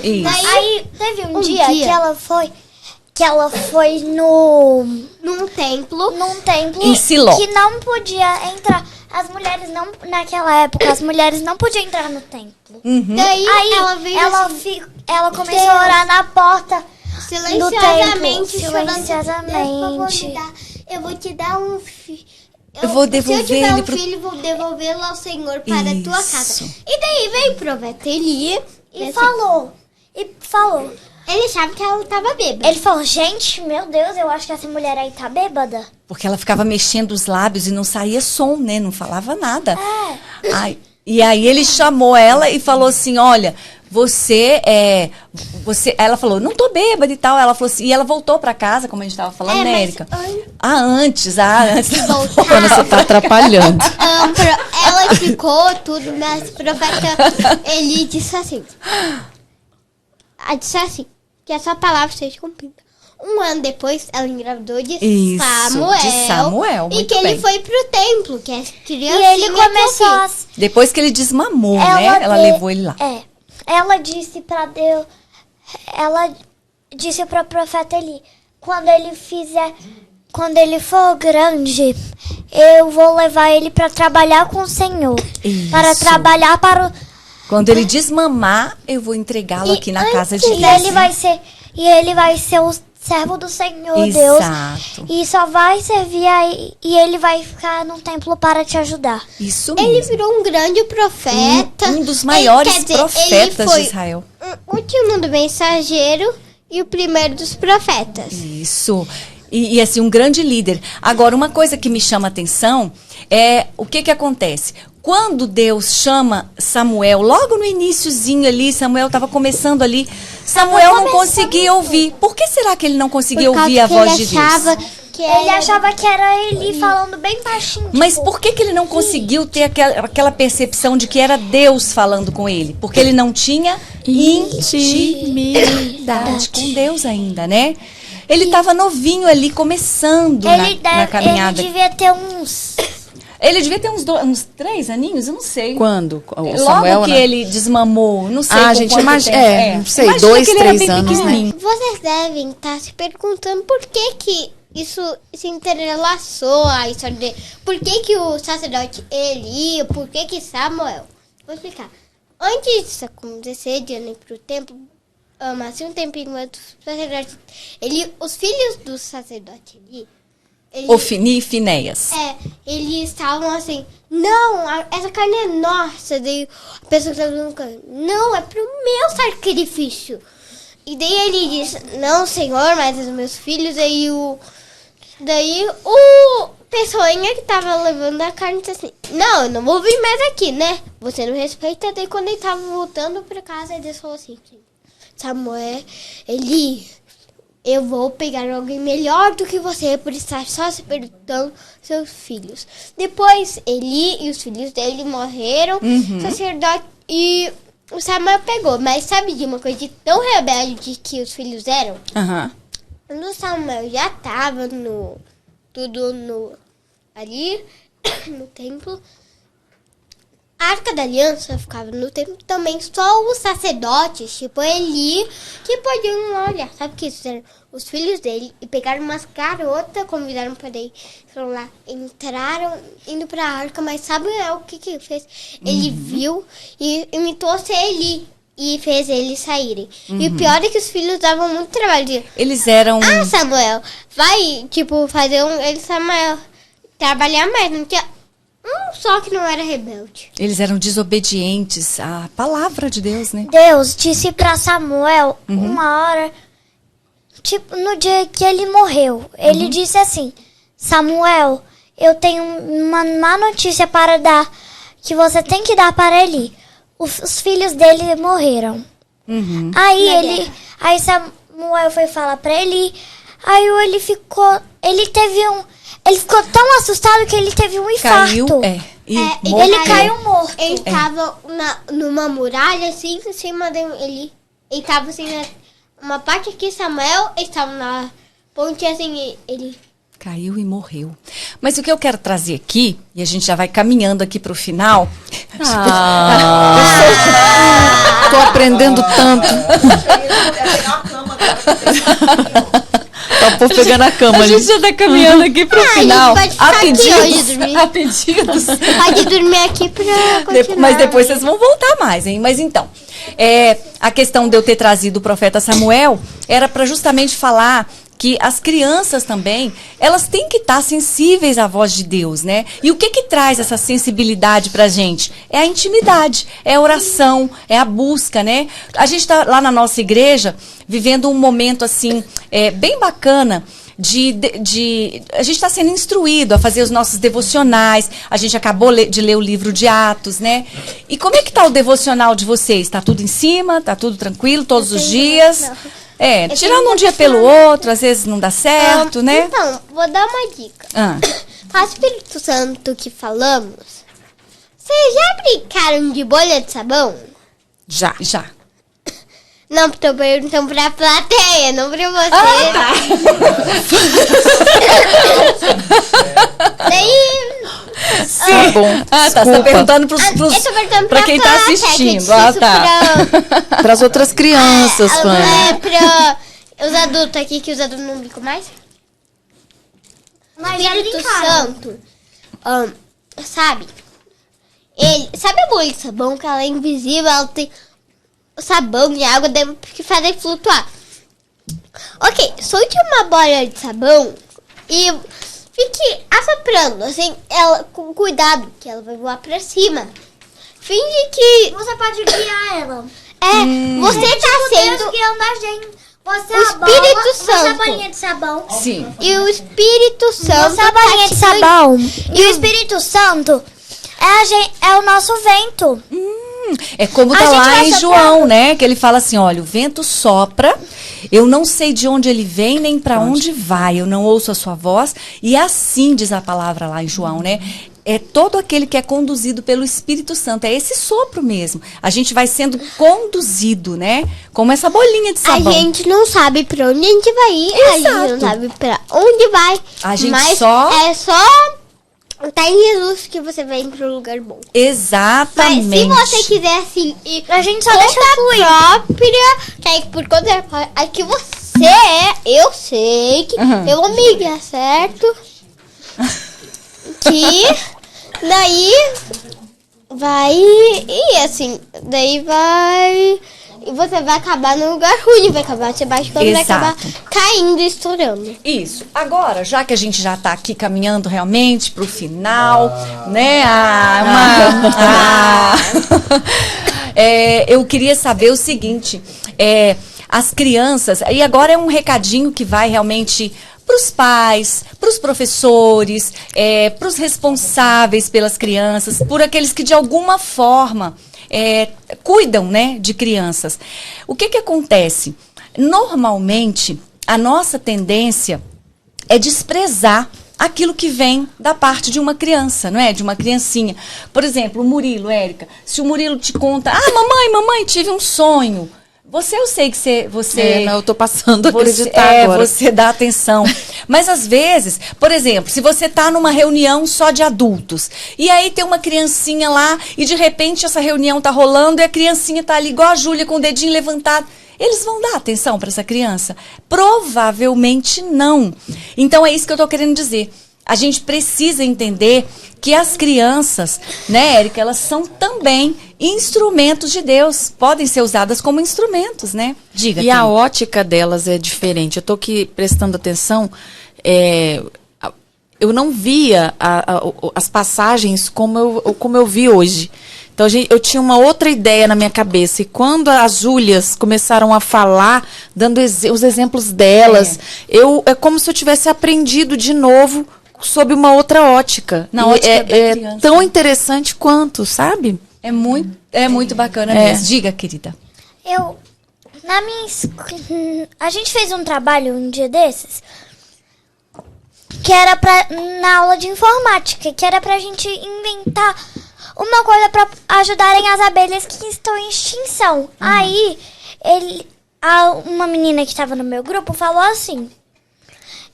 Isso. Daí, aí teve um dia que ela foi num templo Em Siló. que não podia entrar. As mulheres não, naquela época, as mulheres não podiam entrar no templo. Daí Aí ela veio assim, ela começou a orar na porta silenciosamente, silenciosamente. Eu vou te dar um filho. Eu vou devolver se eu tiver ele um pro... filho, vou devolvê-lo ao Senhor para a tua casa. Isso. E daí veio o profeta Eli E falou. Ele achava que ela estava bêbada. Ele falou, gente, meu Deus, eu acho que essa mulher aí tá bêbada. Porque ela ficava mexendo os lábios e não saía som, né? Não falava nada. Ai, e aí ele chamou ela e falou assim, olha, você. Ela falou, não tô bêbada e tal. Ela falou assim, e ela voltou pra casa, como a gente tava falando, né, Érica? Antes. Quando você tá atrapalhando. Ela ficou tudo, mas o profeta Eli disse assim, que essa palavra seja cumprida. Um ano depois, ela engravidou de Isso, Samuel. de Samuel, E muito que ele bem. foi pro templo, que as crianças. E ele começou a... Depois que ele desmamou, né? Ela levou ele lá. Ela disse pra Deus... Ela disse para o profeta Eli, quando ele for grande, eu vou levar ele para trabalhar com o Senhor. Isso. Para trabalhar para o... Quando ele desmamar, eu vou entregá-lo aqui na casa de Deus. E ele vai ser o servo do Senhor, Exato. Deus. E só vai servir aí. E ele vai ficar no templo para te ajudar. Isso Ele mesmo. virou um grande profeta. Um dos maiores Quer dizer, profetas ele foi de Israel. O último do mensageiro e o primeiro dos profetas. Isso. E assim, um grande líder. Agora, uma coisa que me chama a atenção é o que acontece. Quando Deus chama Samuel, logo no iniciozinho ali, Samuel estava começando ali, Samuel não conseguia ouvir. Por que será que ele não conseguia ouvir a voz de Deus? Ele achava que era ele falando bem baixinho. Mas por que ele não conseguiu ter aquela percepção de que era Deus falando com ele? Porque ele não tinha intimidade com Deus ainda, né? Ele estava novinho ali, começando na caminhada. Ele devia ter uns... Ele devia ter uns 3 aninhos, eu não sei. Quando? O Logo Samuel, que né? ele desmamou, não sei. Ah, com gente, quanto imagina. tempo. Não sei, Imagina 2, que ele era 3 bem anos, né? pequenininho. Vocês devem estar se perguntando por que isso se entrelaçou a história dele. Por que o sacerdote Eli, por que Samuel? Vou explicar. Antes disso acontecer, de ir pro templo, assim um tempinho antes do sacerdote os filhos do sacerdote Eli, Ofni e Finéias. eles estavam assim, não, essa carne é nossa. Daí a pessoa que estava no carne, não, é pro meu sacrifício. E daí ele disse, não, Senhor, mas os meus filhos. Daí o pessoinha que estava levando a carne disse assim, não, eu não vou vir mais aqui, né? Você não respeita. Daí quando ele estava voltando para casa, ele falou assim, Samuel, Eli, eu vou pegar alguém melhor do que você por estar só se perguntando seus filhos. Depois, Eli e os filhos dele morreram. Sacerdote e o Samuel pegou. Mas sabe de uma coisa de tão rebelde que os filhos eram? Quando o Samuel já estava ali no templo, a Arca da Aliança ficava no templo também, só os sacerdotes, tipo Eli, que podiam olhar. Sabe o que isso eram? Os filhos dele, e pegaram umas garotas, convidaram para ir, foram lá, entraram, indo para a arca, mas sabe o que ele fez? Ele viu e imitou ser Eli, e fez eles saírem. E o pior é que os filhos davam muito trabalho. Eles eram... Samuel, vai, fazer Samuel trabalhar mais, não tinha... só que não era rebelde. Eles eram desobedientes à palavra de Deus, né? Deus disse para Samuel uma hora, no dia que ele morreu, ele disse assim, Samuel, eu tenho uma má notícia para dar, que você tem que dar para Eli. Os filhos dele morreram. Aí Samuel foi falar para Eli, aí ele ficou tão assustado que ele teve um infarto. Ele caiu morto. Ele tava numa muralha, assim, em cima dele. Ele tava assim, uma parte aqui, Samuel estava na ponte, assim, ele... Caiu e morreu. Mas o que eu quero trazer aqui, e a gente já vai caminhando aqui pro final. Tô aprendendo tanto. Tá o povo pegando a cama A ali. gente já tá caminhando aqui pro final. A gente pode ficar aqui hoje dormir. A pedidos. Pode dormir aqui pra continuar. Mas depois vocês vão voltar mais, hein? Mas então, a questão de eu ter trazido o profeta Samuel era para justamente falar que as crianças também, elas têm que estar sensíveis à voz de Deus, né? E o que traz essa sensibilidade pra gente? É a intimidade, é a oração, é a busca, né? A gente tá lá na nossa igreja vivendo um momento, assim, bem bacana, a gente está sendo instruído a fazer os nossos devocionais. A gente acabou de ler o livro de Atos, né? E como é que tá o devocional de vocês? Tá tudo em cima? Tá tudo tranquilo todos os dias? Tirando um dia pelo outro, às vezes não dá certo, né? Então, vou dar uma dica. Com o Espírito Santo que falamos, vocês já brincaram de bolha de sabão? Já. Não, tô perguntando pra plateia, não pra você. Daí... Tá bom. Tá. Você tá perguntando eu tô perguntando pra quem tá assistindo. Tá. Para as outras crianças, Fanny. Pra os adultos aqui, que os adultos não brincam mais. Mas Espírito Santo, sabe? Sabe a bolha de sabão, que ela é invisível, ela tem sabão e água que fazem flutuar. Ok, solte uma bola de sabão e fique assoprando, assim, ela com cuidado, que ela vai voar pra cima. Finge que... Você pode guiar ela. Você tá sendo... Deus guiando a gente. Você é o a bola, Espírito você é a Santo. bolinha de sabão. Sim. E o Espírito Santo... Você é a bolinha de sabão. E E o Espírito Santo é o nosso vento. É como A tá gente lá vai em soprando. João, né? Que ele fala assim, olha, o vento sopra, eu não sei de onde ele vem nem para onde vai, eu não ouço a sua voz. E assim diz a palavra lá em João, né? É todo aquele que é conduzido pelo Espírito Santo. É esse sopro mesmo. A gente vai sendo conduzido, né? Como essa bolinha de sabão. A gente não sabe pra onde a gente vai ir. A gente não Exato. sabe pra onde vai. A gente mas só- é só... Tá em Jesus que você vai ir pro lugar bom. Mas Exatamente. se você quiser, assim, ir A gente só conta deixa fluir. própria, que aí por conta própria, aí que você eu sei que meu amigo é certo. Que daí vai e assim, daí vai... E você vai acabar num lugar ruim, vai acabar se machucando, vai Exato. acabar caindo e estourando. Isso. Agora, já que a gente já tá aqui caminhando realmente pro final, né? Eu queria saber o seguinte, as crianças, e agora é um recadinho que vai realmente para os pais, para os professores, para os responsáveis pelas crianças, por aqueles que de alguma forma cuidam, né, de crianças. O que acontece? Normalmente, a nossa tendência é desprezar aquilo que vem da parte de uma criança, não é? De uma criancinha. Por exemplo, o Murilo, Érica, se o Murilo te conta, mamãe, tive um sonho. Eu sei que você Não, eu tô passando a acreditar agora. Você dá atenção. Mas às vezes, por exemplo, se você tá numa reunião só de adultos, e aí tem uma criancinha lá, e de repente essa reunião tá rolando, e a criancinha tá ali igual a Júlia, com o dedinho levantado. Eles vão dar atenção para essa criança? Provavelmente não. Então é isso que eu tô querendo dizer. A gente precisa entender que as crianças, né, Érica, elas são também instrumentos de Deus. Podem ser usadas como instrumentos, né? Diga. E a ótica delas é diferente. Eu tô aqui prestando atenção. Eu não via as passagens como eu vi hoje. Então, eu tinha uma outra ideia na minha cabeça. E quando as Júlias começaram a falar, dando os exemplos delas, é como se eu tivesse aprendido de novo sob uma outra ótica. Na ótica da criança. Tão interessante quanto, sabe? É muito bacana mesmo. Diga, querida. A gente fez um trabalho um dia desses que era na aula de informática, que era pra gente inventar uma coisa pra ajudarem as abelhas que estão em extinção. Aí uma menina que estava no meu grupo falou assim: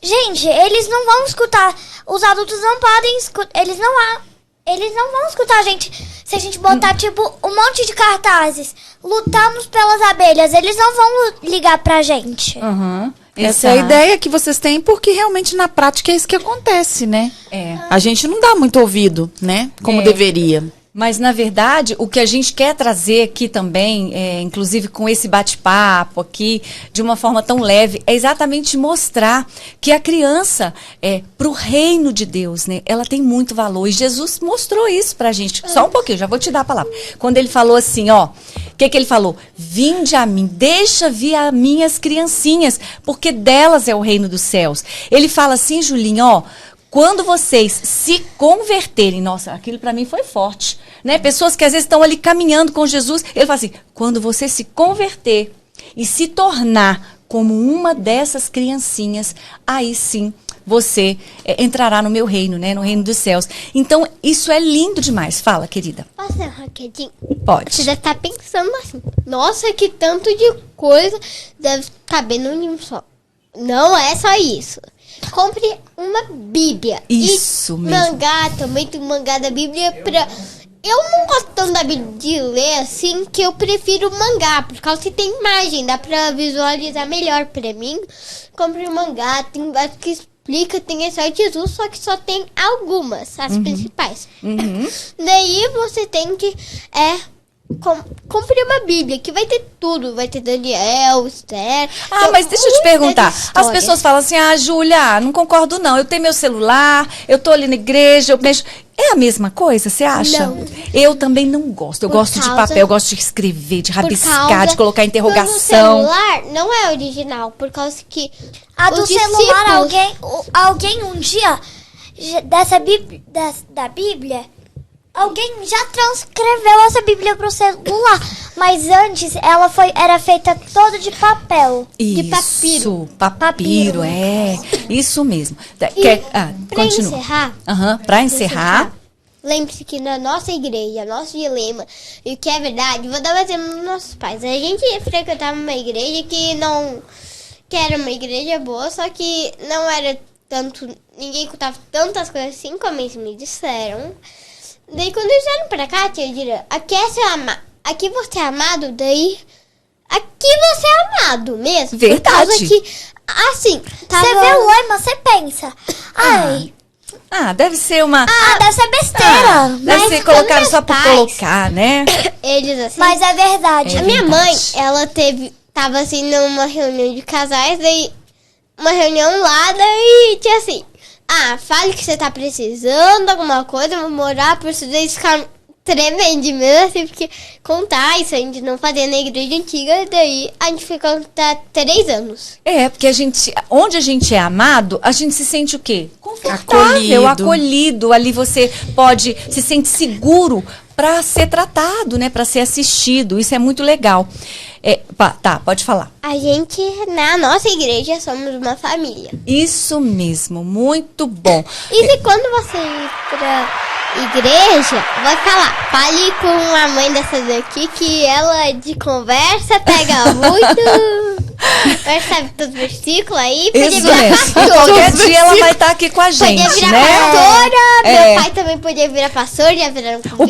gente, eles não vão escutar, os adultos não podem escutar, eles não vão escutar a gente se a gente botar, tipo, um monte de cartazes. Lutamos pelas abelhas, eles não vão ligar pra gente. Uhum. Essa é a ideia que vocês têm, porque realmente na prática é isso que acontece, né? A gente não dá muito ouvido, né? Como deveria. Mas, na verdade, o que a gente quer trazer aqui também, inclusive com esse bate-papo aqui, de uma forma tão leve, é exatamente mostrar que a criança, para o reino de Deus, né, ela tem muito valor. E Jesus mostrou isso pra gente. Só um pouquinho, já vou te dar a palavra. Quando ele falou assim, ó, o que ele falou? Vinde a mim, deixa vir a minhas criancinhas, porque delas é o reino dos céus. Ele fala assim, Julinha, ó, quando vocês se converterem, nossa, aquilo para mim foi forte, né? Pessoas que às vezes estão ali caminhando com Jesus, ele fala assim, quando você se converter e se tornar como uma dessas criancinhas, aí sim você entrará no meu reino, né? No reino dos céus. Então, isso é lindo demais. Fala, querida. Posso dar uma rapidinho? Pode. Você deve estar pensando assim, nossa, que tanto de coisa deve caber num livro só. Não é só isso. Compre uma Bíblia. Isso e mesmo. Mangá, também tem mangá da Bíblia pra... Eu não gosto tanto da Bíblia de ler assim, que eu prefiro mangá, por causa que tem imagem, dá pra visualizar melhor pra mim. Compre um mangá, tem vários que explica, tem a história de Jesus, só que só tem algumas, as principais. Daí você tem que... compre uma Bíblia, que vai ter tudo. Vai ter Daniel, Esther. Mas deixa eu te perguntar. As pessoas falam assim, Júlia, não concordo não. Eu tenho meu celular, eu tô ali na igreja, eu mexo... É a mesma coisa, você acha? Não. Eu também não gosto. Eu gosto de papel, eu gosto de escrever, de rabiscar, de colocar O interrogação. celular não é original, por causa que... A do os celular, discípulos- alguém um dia, da Bíblia, alguém já transcreveu essa Bíblia pro celular. Mas antes, ela era feita toda de papel. Isso, de papiro. papiro, isso mesmo. Pra Continua. encerrar... Pra encerrar... Lembre-se que na nossa igreja, nosso dilema, e o que é verdade, vou dar um exemplo dos nossos pais. A gente frequentava uma igreja que era uma igreja boa, só que não era tanto, ninguém contava tantas coisas assim como eles me disseram. Daí quando eles vieram pra cá, tia Dira, aqui você é amado, daí aqui você é amado mesmo. Verdade. Por causa que, assim, Você vê o lema, você pensa, ai... deve ser uma... deve ser besteira. deve ser colocado só por colocar, né? Eles assim... Mas é verdade. A minha mãe, ela tava assim numa reunião de casais, daí uma reunião lá, daí tinha assim, fale que você tá precisando, alguma coisa, vou morar, por isso daí ficar tremendo de medo, assim, porque contar isso a gente não fazia na igreja antiga, daí a gente ficou até 3 anos. Porque onde a gente é amado, a gente se sente o quê? Confortável, acolhido. Ali você se sente seguro para ser tratado, né? Para ser assistido. Isso é muito legal. Pode falar. A gente, na nossa igreja, somos uma família. Isso mesmo, muito bom. E se quando você ir pra igreja, vai falar, fale com a mãe dessa daqui, que ela de conversa pega muito... Percebe todos os versículos aí? Isso mesmo. Qualquer dia ela vai estar aqui com a gente, podia virar né? pastora, meu pai também podia virar pastor, já viraram com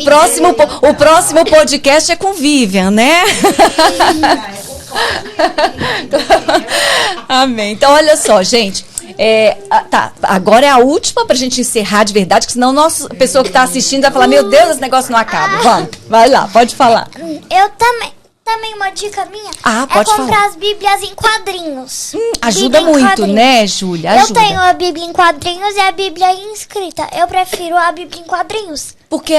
o próximo podcast é com Vivian, né? Amém. Então, olha só, gente. Agora é a última pra gente encerrar de verdade, que senão a pessoa que tá assistindo vai falar, meu Deus, esse negócio não acaba. Vamos, vai lá, pode falar. Eu também uma dica minha pode comprar falar. as Bíblias em quadrinhos. Ajuda Bíblia em muito, quadrinhos. né, Júlia? Eu Ajuda. tenho a Bíblia em quadrinhos e a Bíblia em escrita. Eu prefiro a Bíblia em quadrinhos. Porque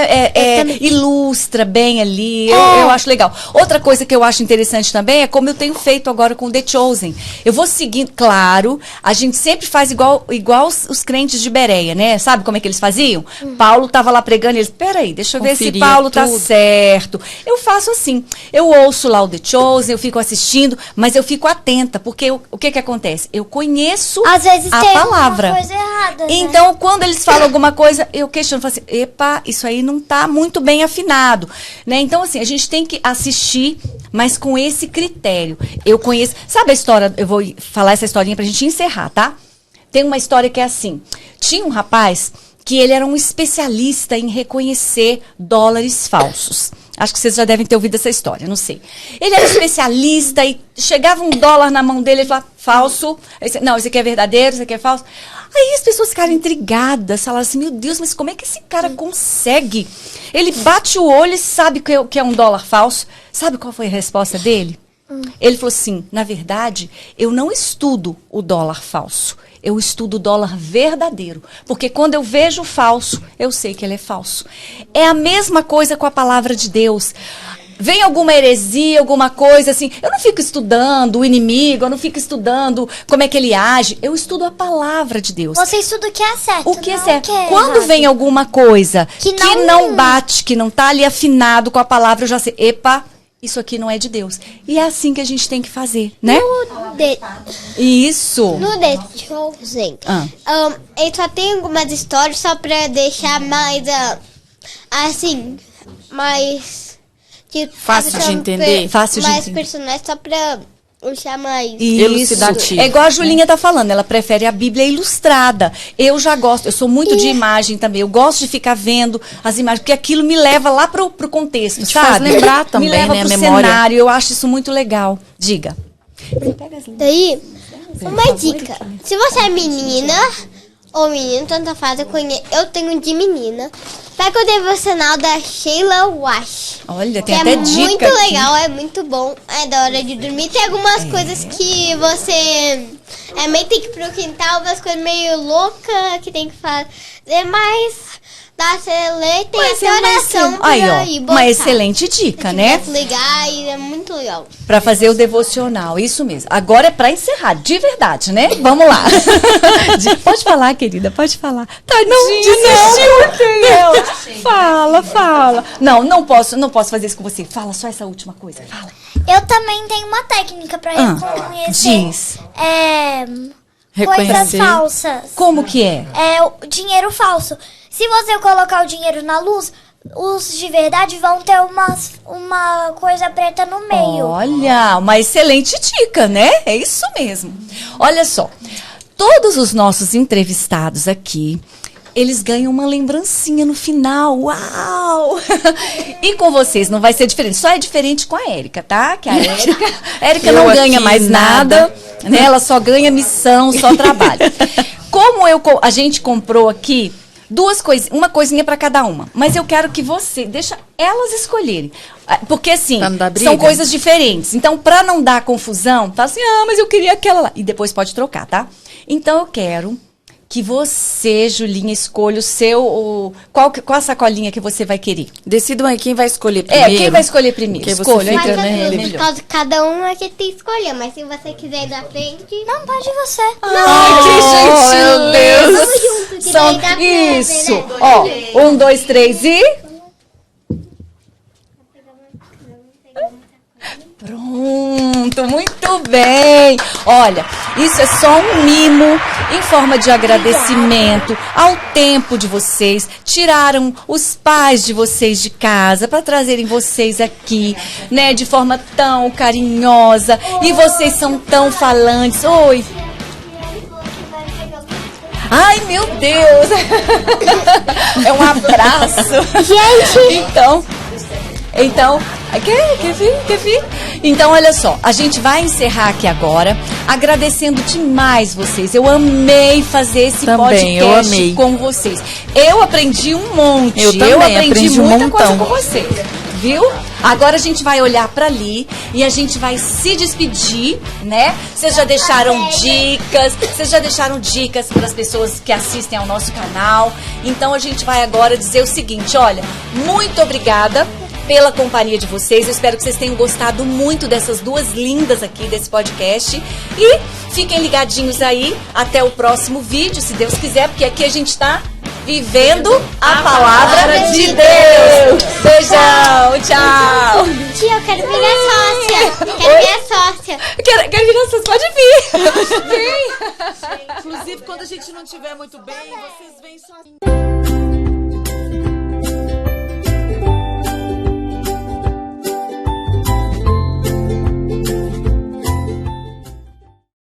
ilustra bem ali, eu acho legal. Outra coisa que eu acho interessante também é como eu tenho feito agora com The Chosen. Eu vou seguindo, claro, a gente sempre faz igual os crentes de Bereia, né? Sabe como é que eles faziam? Paulo tava lá pregando e eles, peraí, deixa eu ver se Paulo tá certo. Eu faço assim, eu ouço lá o The Chosen, eu fico assistindo, mas eu fico atenta, porque o que acontece? Eu conheço Às vezes a tem palavra. alguma coisa errada, né? Então, quando eles falam alguma coisa, eu questiono, falo assim, isso aí não tá muito bem afinado, né? Então, assim, a gente tem que assistir, mas com esse critério. Eu conheço... Sabe a história? Eu vou falar essa historinha pra gente encerrar, tá? Tem uma história que é assim. Tinha um rapaz que ele era um especialista em reconhecer dólares falsos. Acho que vocês já devem ter ouvido essa história, não sei. Ele era especialista e chegava um dólar na mão dele e falava, falso. Não, esse aqui é verdadeiro, esse aqui é falso. Aí as pessoas ficaram intrigadas, falaram assim, meu Deus, mas como é que esse cara consegue? Ele bate o olho e sabe que é um dólar falso. Sabe qual foi a resposta dele? Ele falou assim, na verdade, eu não estudo o dólar falso. Eu estudo o dólar verdadeiro. Porque quando eu vejo o falso, eu sei que ele é falso. É a mesma coisa com a palavra de Deus. Vem alguma heresia, alguma coisa assim, eu não fico estudando o inimigo, eu não fico estudando como é que ele age. Eu estudo a palavra de Deus. Você estuda o que é certo. O que é não certo. O que é Quando errado. vem alguma coisa Que que não bate, que não tá ali afinado com a palavra, eu já sei, epa, isso aqui não é de Deus. E é assim que a gente tem que fazer, né? Isso. No The Chosen, ele só tem algumas histórias só pra deixar mais, assim, mais... Fácil de entender. Fácil de mais entender. personagens só pra deixar mais... Elucidativo. É igual a Julinha tá falando, ela prefere a Bíblia ilustrada. Eu já gosto, eu sou muito de imagem também. Eu gosto de ficar vendo as imagens, porque aquilo me leva lá pro contexto, Te faz sabe? lembrar também, me leva né, a pro memória. cenário, eu acho isso muito legal. Diga. Daí, uma dica. Se você é menina ou menino, tanto faz, eu tenho de menina. Pega o devocional da Sheila Wash. Olha, Que tem até dica muito aqui. legal, é muito bom. É da hora de dormir. Tem algumas coisas que você meio tem que ir pro quintal, umas coisas meio loucas que tem que fazer, mas dá pra ler, tem até oração pra Aí, ir ó, botar. uma excelente dica, Se né? quiser ligar, e é muito legal. Pra fazer o devocional, isso mesmo. Agora é pra encerrar, de verdade, né? Vamos lá. Pode falar, querida, pode falar. Tadinha, não. Fala. Não posso fazer isso com você. Fala só essa última coisa, fala. Eu também tenho uma técnica pra reconhecer Diz. Coisas Reconhecer. falsas. Como que é? É o dinheiro falso. Se você colocar o dinheiro na luz, os de verdade vão ter uma coisa preta no meio. Olha, uma excelente dica, né? É isso mesmo. Olha só, todos os nossos entrevistados aqui, eles ganham uma lembrancinha no final. Uau! E com vocês não vai ser diferente. Só é diferente com a Érica, tá? Que a Érica não ganha aqui, mais nada, né? Ela só ganha missão, só trabalho. Como a gente comprou aqui uma coisinha para cada uma. Mas eu quero que você deixa elas escolherem. Porque assim, Pra não dar briga. são coisas diferentes. Então, para não dar confusão, fala assim: mas eu queria aquela lá. E depois pode trocar, tá? Então, eu quero que você, Julinha, escolha o seu... Qual a sacolinha que você vai querer? Decidam aí quem vai escolher primeiro. Quem vai escolher primeiro? Porque você Escolha, fica, entra né, no ele- melhor. Por causa que cada um aqui tem que escolher, mas se você quiser ir da frente... Não, pode você. Ai, meu Deus. Vamos junto, que São... daí dá pra Isso. ver, né? Ó, 1, 2, 3 e... Pronto, muito bem. Olha, isso é só um mimo em forma de agradecimento ao tempo de vocês. Tiraram os pais de vocês de casa para trazerem vocês aqui, né, de forma tão carinhosa. E vocês são tão falantes. Oi. Ai, meu Deus. É um abraço. Gente. Então, quer vir? Então, olha só, a gente vai encerrar aqui agora, agradecendo demais vocês. Eu amei fazer esse Também, eu podcast amei. com vocês. Eu aprendi um monte. Eu também aprendi um muita coisa montão. com vocês, viu? Agora a gente vai olhar pra ali e a gente vai se despedir, né? Vocês já deixaram dicas para as pessoas que assistem ao nosso canal. Então a gente vai agora dizer o seguinte, olha, muito obrigada pela companhia de vocês. Eu espero que vocês tenham gostado muito dessas duas lindas aqui desse podcast. E fiquem ligadinhos aí até o próximo vídeo, se Deus quiser, porque aqui a gente tá vivendo a palavra de Deus. Beijão, tchau. Tia, eu quero virar sócia. Quero virar sócia. Quero virar sócia, pode vir. Vem. Inclusive, quando a gente não estiver muito bem, vocês vêm sozinhos.